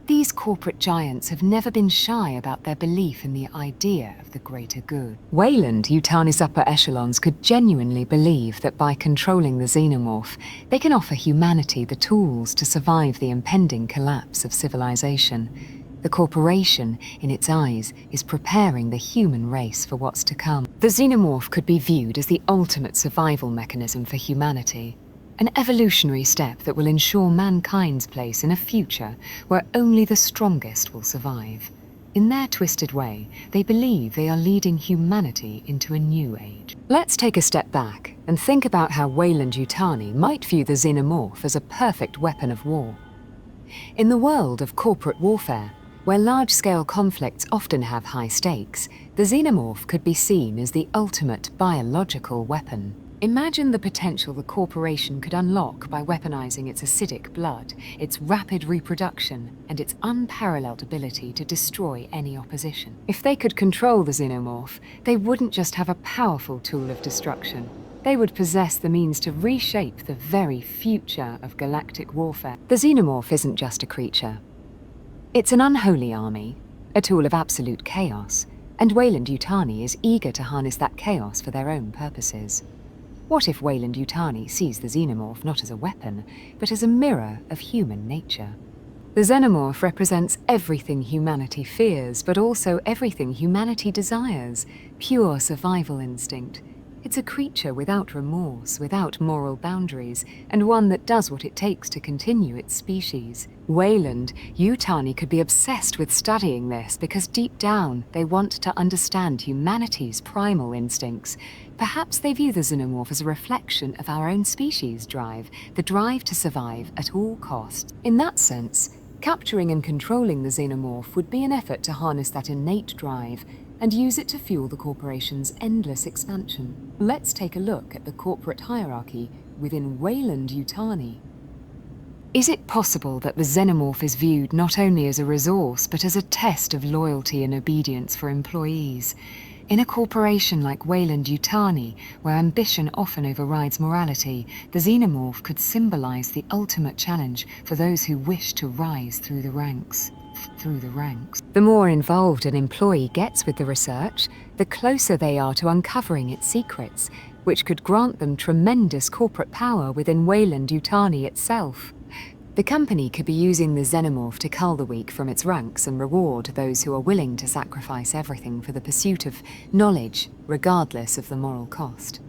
These corporate giants have never been shy about their belief in the idea of the greater good. Weyland-Yutani's upper echelons could genuinely believe that by controlling the Xenomorph, they can offer humanity the tools to survive the impending collapse of civilization. The corporation, in its eyes, is preparing the human race for what's to come. The Xenomorph could be viewed as the ultimate survival mechanism for humanity. An evolutionary step that will ensure mankind's place in a future where only the strongest will survive. In their twisted way, they believe they are leading humanity into a new age. Let's take a step back and think about how Weyland-Yutani might view the Xenomorph as a perfect weapon of war. In the world of corporate warfare, where large-scale conflicts often have high stakes, the Xenomorph could be seen as the ultimate biological weapon. Imagine the potential the corporation could unlock by weaponizing its acidic blood, its rapid reproduction, and its unparalleled ability to destroy any opposition. If they could control the Xenomorph, they wouldn't just have a powerful tool of destruction. They would possess the means to reshape the very future of galactic warfare. The Xenomorph isn't just a creature. It's an unholy army, a tool of absolute chaos, and Weyland-Yutani is eager to harness that chaos for their own purposes. What if Weyland-Yutani sees the Xenomorph not as a weapon, but as a mirror of human nature? The Xenomorph represents everything humanity fears, but also everything humanity desires. Pure survival instinct. It's a creature without remorse, without moral boundaries, and one that does what it takes to continue its species. Weyland-Yutani could be obsessed with studying this because deep down they want to understand humanity's primal instincts. Perhaps they view the Xenomorph as a reflection of our own species' drive, the drive to survive at all costs. In that sense, capturing and controlling the Xenomorph would be an effort to harness that innate drive and use it to fuel the corporation's endless expansion. Let's take a look at the corporate hierarchy within Weyland-Yutani. Is it possible that the Xenomorph is viewed not only as a resource, but as a test of loyalty and obedience for employees? In a corporation like Weyland-Yutani, where ambition often overrides morality, the Xenomorph could symbolize the ultimate challenge for those who wish to rise through the ranks. The more involved an employee gets with the research, the closer they are to uncovering its secrets, which could grant them tremendous corporate power within Weyland-Yutani itself. The company could be using the Xenomorph to cull the weak from its ranks and reward those who are willing to sacrifice everything for the pursuit of knowledge, regardless of the moral cost.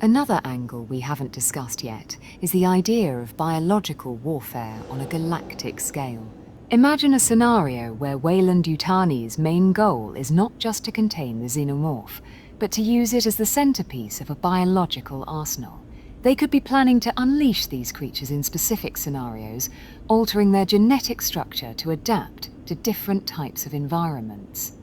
Another angle we haven't discussed yet is the idea of biological warfare on a galactic scale. Imagine a scenario where Weyland-Yutani's main goal is not just to contain the Xenomorph, but to use it as the centerpiece of a biological arsenal. They could be planning to unleash these creatures in specific scenarios, altering their genetic structure to adapt to different types of environments.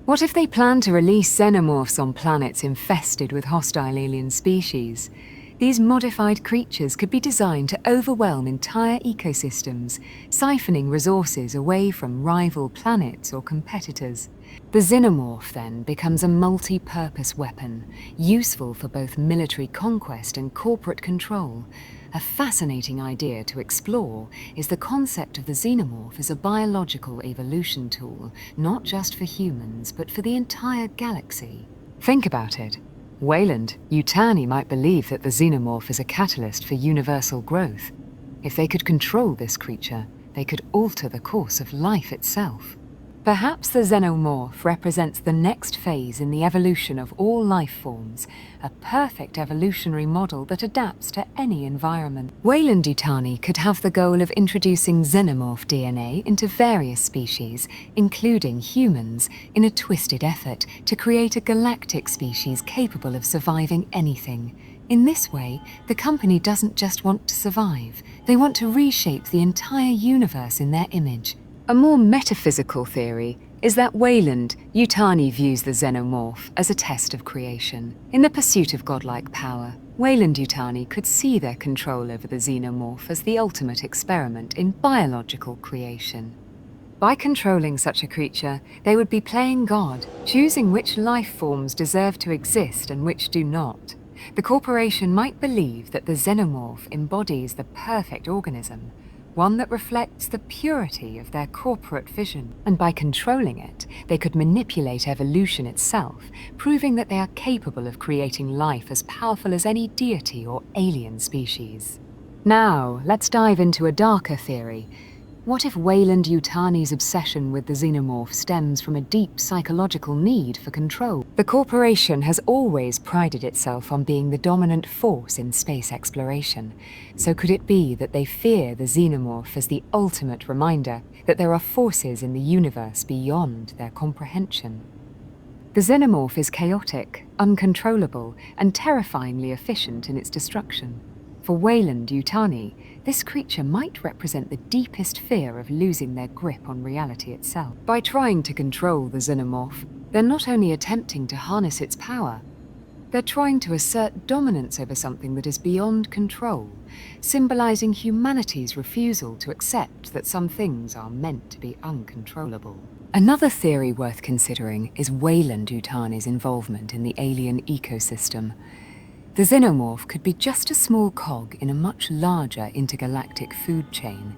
What if they plan to release xenomorphs on planets infested with hostile alien species? These modified creatures could be designed to overwhelm entire ecosystems, siphoning resources away from rival planets or competitors. The Xenomorph then becomes a multi-purpose weapon, useful for both military conquest and corporate control. A fascinating idea to explore is the concept of the Xenomorph as a biological evolution tool, not just for humans, but for the entire galaxy. Think about it. Weyland-Yutani might believe that the Xenomorph is a catalyst for universal growth. If they could control this creature, they could alter the course of life itself. Perhaps the Xenomorph represents the next phase in the evolution of all life forms, a perfect evolutionary model that adapts to any environment. Weyland-Yutani could have the goal of introducing xenomorph DNA into various species, including humans, in a twisted effort to create a galactic species capable of surviving anything. In this way, the company doesn't just want to survive, they want to reshape the entire universe in their image. A more metaphysical theory is that Weyland-Yutani views the Xenomorph as a test of creation. In the pursuit of godlike power, Weyland-Yutani could see their control over the Xenomorph as the ultimate experiment in biological creation. By controlling such a creature, they would be playing God, choosing which life forms deserve to exist and which do not. The corporation might believe that the Xenomorph embodies the perfect organism, one that reflects the purity of their corporate vision. And by controlling it, they could manipulate evolution itself, proving that they are capable of creating life as powerful as any deity or alien species. Now, let's dive into a darker theory. What if Weyland-Yutani's obsession with the Xenomorph stems from a deep psychological need for control? The corporation has always prided itself on being the dominant force in space exploration. So could it be that they fear the Xenomorph as the ultimate reminder that there are forces in the universe beyond their comprehension? The Xenomorph is chaotic, uncontrollable, and terrifyingly efficient in its destruction. For Weyland-Yutani, this creature might represent the deepest fear of losing their grip on reality itself. By trying to control the Xenomorph, they're not only attempting to harness its power, they're trying to assert dominance over something that is beyond control, symbolizing humanity's refusal to accept that some things are meant to be uncontrollable. Another theory worth considering is Weyland-Yutani's involvement in the alien ecosystem. The Xenomorph could be just a small cog in a much larger intergalactic food chain.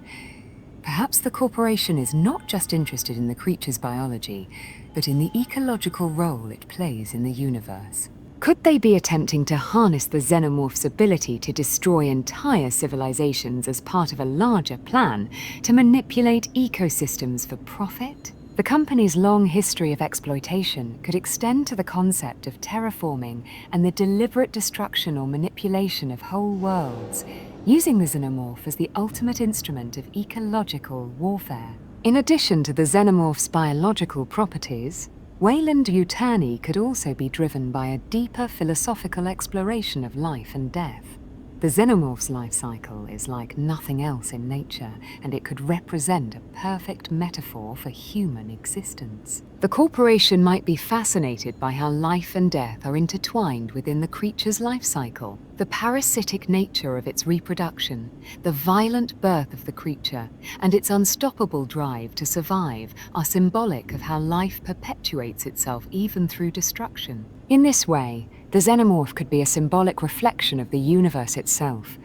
Perhaps the corporation is not just interested in the creature's biology, but in the ecological role it plays in the universe. Could they be attempting to harness the Xenomorph's ability to destroy entire civilizations as part of a larger plan to manipulate ecosystems for profit? The company's long history of exploitation could extend to the concept of terraforming and the deliberate destruction or manipulation of whole worlds, using the Xenomorph as the ultimate instrument of ecological warfare. In addition to the Xenomorph's biological properties, Weyland-Yutani could also be driven by a deeper philosophical exploration of life and death. The Xenomorph's life cycle is like nothing else in nature, and it could represent a perfect metaphor for human existence. The corporation might be fascinated by how life and death are intertwined within the creature's life cycle. The parasitic nature of its reproduction, the violent birth of the creature, and its unstoppable drive to survive are symbolic of how life perpetuates itself even through destruction. In this way, the Xenomorph could be a symbolic reflection of the universe itself,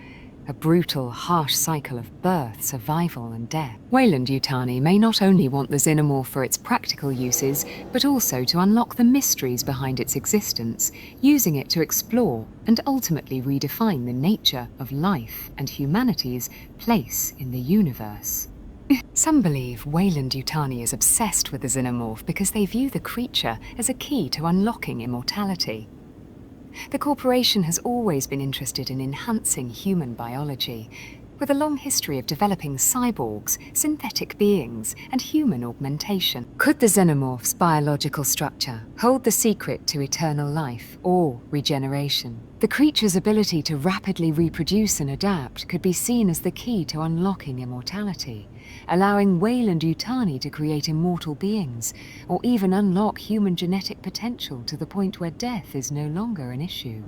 a brutal, harsh cycle of birth, survival, and death. Weyland-Yutani may not only want the Xenomorph for its practical uses, but also to unlock the mysteries behind its existence, using it to explore and ultimately redefine the nature of life and humanity's place in the universe. Some believe Weyland-Yutani is obsessed with the Xenomorph because they view the creature as a key to unlocking immortality. The corporation has always been interested in enhancing human biology, with a long history of developing cyborgs, synthetic beings, and human augmentation. Could the Xenomorph's biological structure hold the secret to eternal life or regeneration? The creature's ability to rapidly reproduce and adapt could be seen as the key to unlocking immortality, allowing Weyland-Yutani to create immortal beings, or even unlock human genetic potential to the point where death is no longer an issue.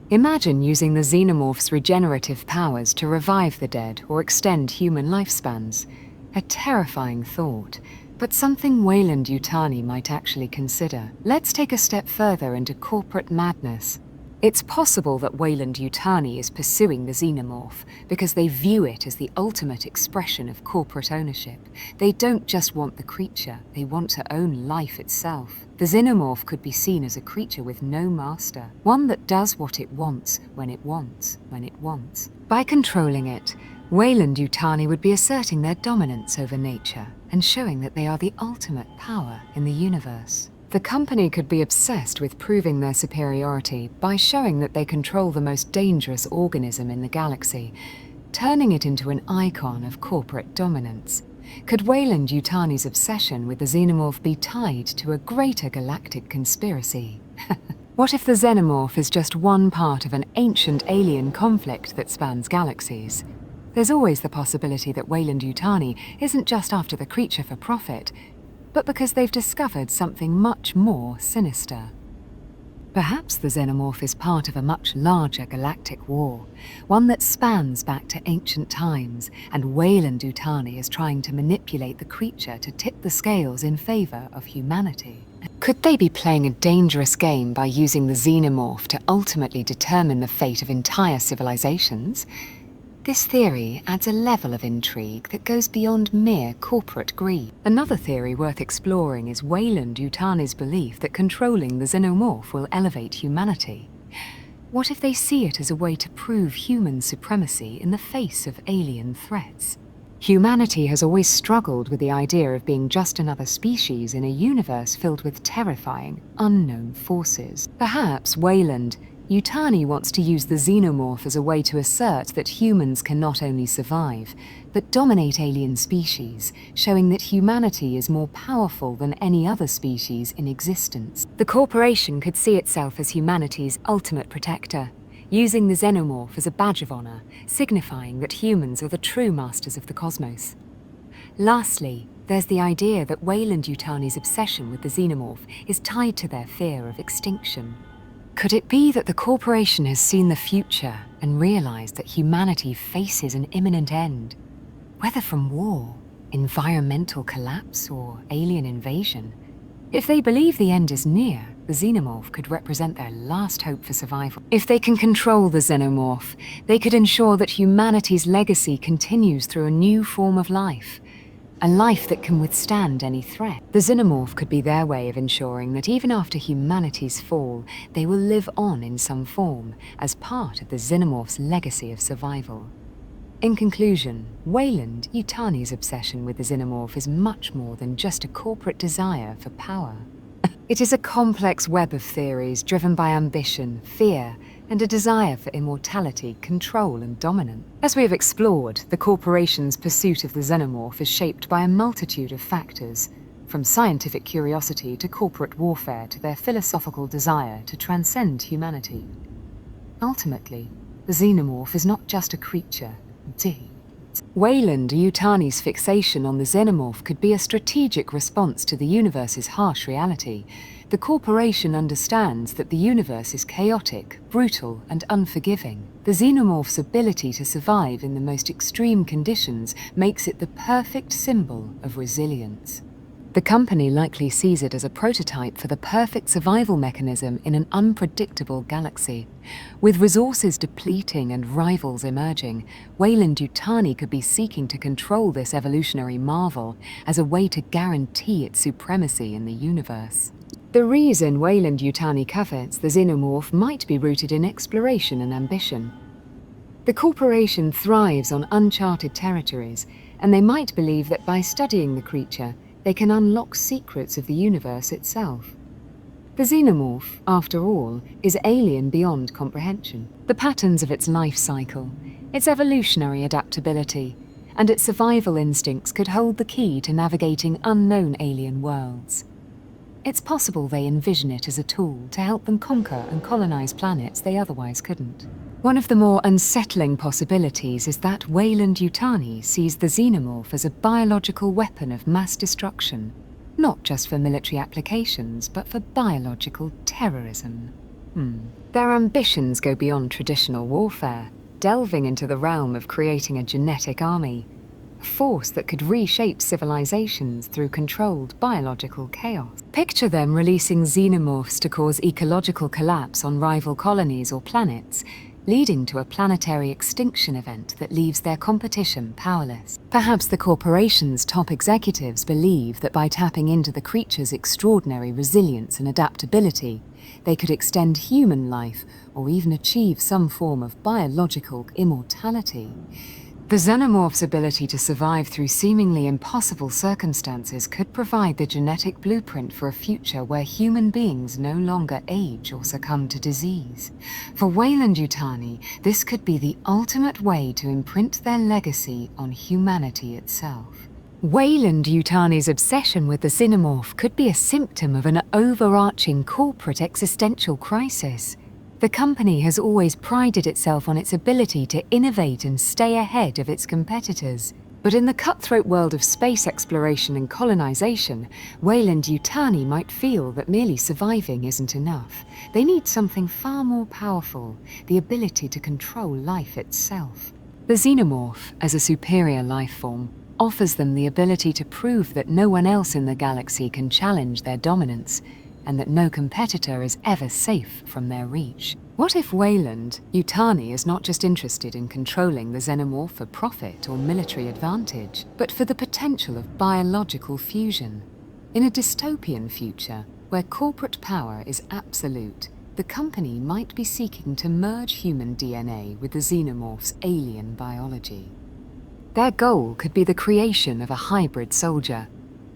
Imagine using the Xenomorph's regenerative powers to revive the dead or extend human lifespans. A terrifying thought, but something Weyland-Yutani might actually consider. Let's take a step further into corporate madness. It's possible that Weyland-Yutani is pursuing the Xenomorph because they view it as the ultimate expression of corporate ownership. They don't just want the creature, they want to own life itself. The Xenomorph could be seen as a creature with no master, one that does what it wants, when it wants, when it wants. By controlling it, Weyland-Yutani would be asserting their dominance over nature and showing that they are the ultimate power in the universe. The company could be obsessed with proving their superiority by showing that they control the most dangerous organism in the galaxy, turning it into an icon of corporate dominance. Could Weyland-Yutani's obsession with the Xenomorph be tied to a greater galactic conspiracy? What if the Xenomorph is just one part of an ancient alien conflict that spans galaxies? There's always the possibility that Weyland-Yutani isn't just after the creature for profit, but because they've discovered something much more sinister. Perhaps the Xenomorph is part of a much larger galactic war, one that spans back to ancient times, and Weyland-Yutani is trying to manipulate the creature to tip the scales in favor of humanity. Could they be playing a dangerous game by using the Xenomorph to ultimately determine the fate of entire civilizations? This theory adds a level of intrigue that goes beyond mere corporate greed. Another theory worth exploring is Weyland-Yutani's belief that controlling the Xenomorph will elevate humanity. What if they see it as a way to prove human supremacy in the face of alien threats? Humanity has always struggled with the idea of being just another species in a universe filled with terrifying, unknown forces. Perhaps Weyland-Yutani wants to use the Xenomorph as a way to assert that humans can not only survive, but dominate alien species, showing that humanity is more powerful than any other species in existence. The corporation could see itself as humanity's ultimate protector, using the Xenomorph as a badge of honor, signifying that humans are the true masters of the cosmos. Lastly, there's the idea that Weyland-Yutani's obsession with the Xenomorph is tied to their fear of extinction. Could it be that the corporation has seen the future and realized that humanity faces an imminent end? Whether from war, environmental collapse, or alien invasion? If they believe the end is near, the Xenomorph could represent their last hope for survival. If they can control the Xenomorph, they could ensure that humanity's legacy continues through a new form of life. A life that can withstand any threat. The Xenomorph could be their way of ensuring that even after humanity's fall, they will live on in some form as part of the Xenomorph's legacy of survival. In conclusion, Weyland-Yutani's obsession with the Xenomorph is much more than just a corporate desire for power. It is a complex web of theories driven by ambition, fear, and a desire for immortality, control, and dominance. As we have explored, the corporation's pursuit of the Xenomorph is shaped by a multitude of factors, from scientific curiosity to corporate warfare to their philosophical desire to transcend humanity. Ultimately, The xenomorph is not just a creature, Weyland-Yutani's fixation on the xenomorph could be a strategic response to the universe's harsh reality. The corporation understands that the universe is chaotic, brutal, and unforgiving. The xenomorph's ability to survive in the most extreme conditions makes it the perfect symbol of resilience. The company likely sees it as a prototype for the perfect survival mechanism in an unpredictable galaxy. With resources depleting and rivals emerging, Weyland-Yutani could be seeking to control this evolutionary marvel as a way to guarantee its supremacy in the universe. The reason Weyland-Yutani covets the xenomorph might be rooted in exploration and ambition. The corporation thrives on uncharted territories, and they might believe that by studying the creature, they can unlock secrets of the universe itself. The xenomorph, after all, is alien beyond comprehension. The patterns of its life cycle, its evolutionary adaptability, and its survival instincts could hold the key to navigating unknown alien worlds. It's possible they envision it as a tool to help them conquer and colonize planets they otherwise couldn't. One of the more unsettling possibilities is that Weyland-Yutani sees the xenomorph as a biological weapon of mass destruction, not just for military applications, but for biological terrorism. Their ambitions go beyond traditional warfare, delving into the realm of creating a genetic army, a force that could reshape civilizations through controlled biological chaos. Picture them releasing xenomorphs to cause ecological collapse on rival colonies or planets, leading to a planetary extinction event that leaves their competition powerless. Perhaps the corporation's top executives believe that by tapping into the creature's extraordinary resilience and adaptability, they could extend human life or even achieve some form of biological immortality. The xenomorph's ability to survive through seemingly impossible circumstances could provide the genetic blueprint for a future where human beings no longer age or succumb to disease. For Weyland-Yutani, this could be the ultimate way to imprint their legacy on humanity itself. Weyland-Yutani's obsession with the xenomorph could be a symptom of an overarching corporate existential crisis. The company has always prided itself on its ability to innovate and stay ahead of its competitors. But in the cutthroat world of space exploration and colonization, Weyland-Yutani might feel that merely surviving isn't enough. They need something far more powerful, the ability to control life itself. The xenomorph, as a superior life form, offers them the ability to prove that no one else in the galaxy can challenge their dominance, and that no competitor is ever safe from their reach. What if Weyland-Yutani is not just interested in controlling the xenomorph for profit or military advantage, but for the potential of biological fusion? In a dystopian future, where corporate power is absolute, the company might be seeking to merge human DNA with the xenomorph's alien biology. Their goal could be the creation of a hybrid soldier,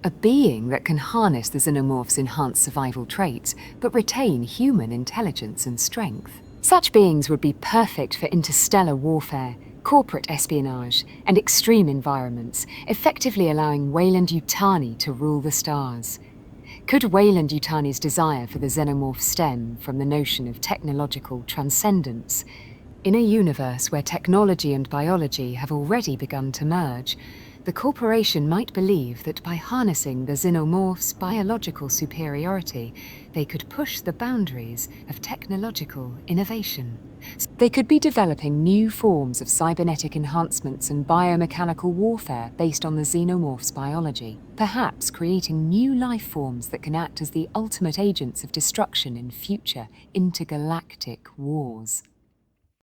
a being that can harness the xenomorph's enhanced survival traits, but retain human intelligence and strength. Such beings would be perfect for interstellar warfare, corporate espionage, and extreme environments, effectively allowing Weyland-Yutani to rule the stars. Could Weyland-Yutani's desire for the xenomorph stem from the notion of technological transcendence? In a universe where technology and biology have already begun to merge, the corporation might believe that by harnessing the xenomorph's biological superiority, they could push the boundaries of technological innovation. They could be developing new forms of cybernetic enhancements and biomechanical warfare based on the xenomorph's biology, perhaps creating new life forms that can act as the ultimate agents of destruction in future intergalactic wars.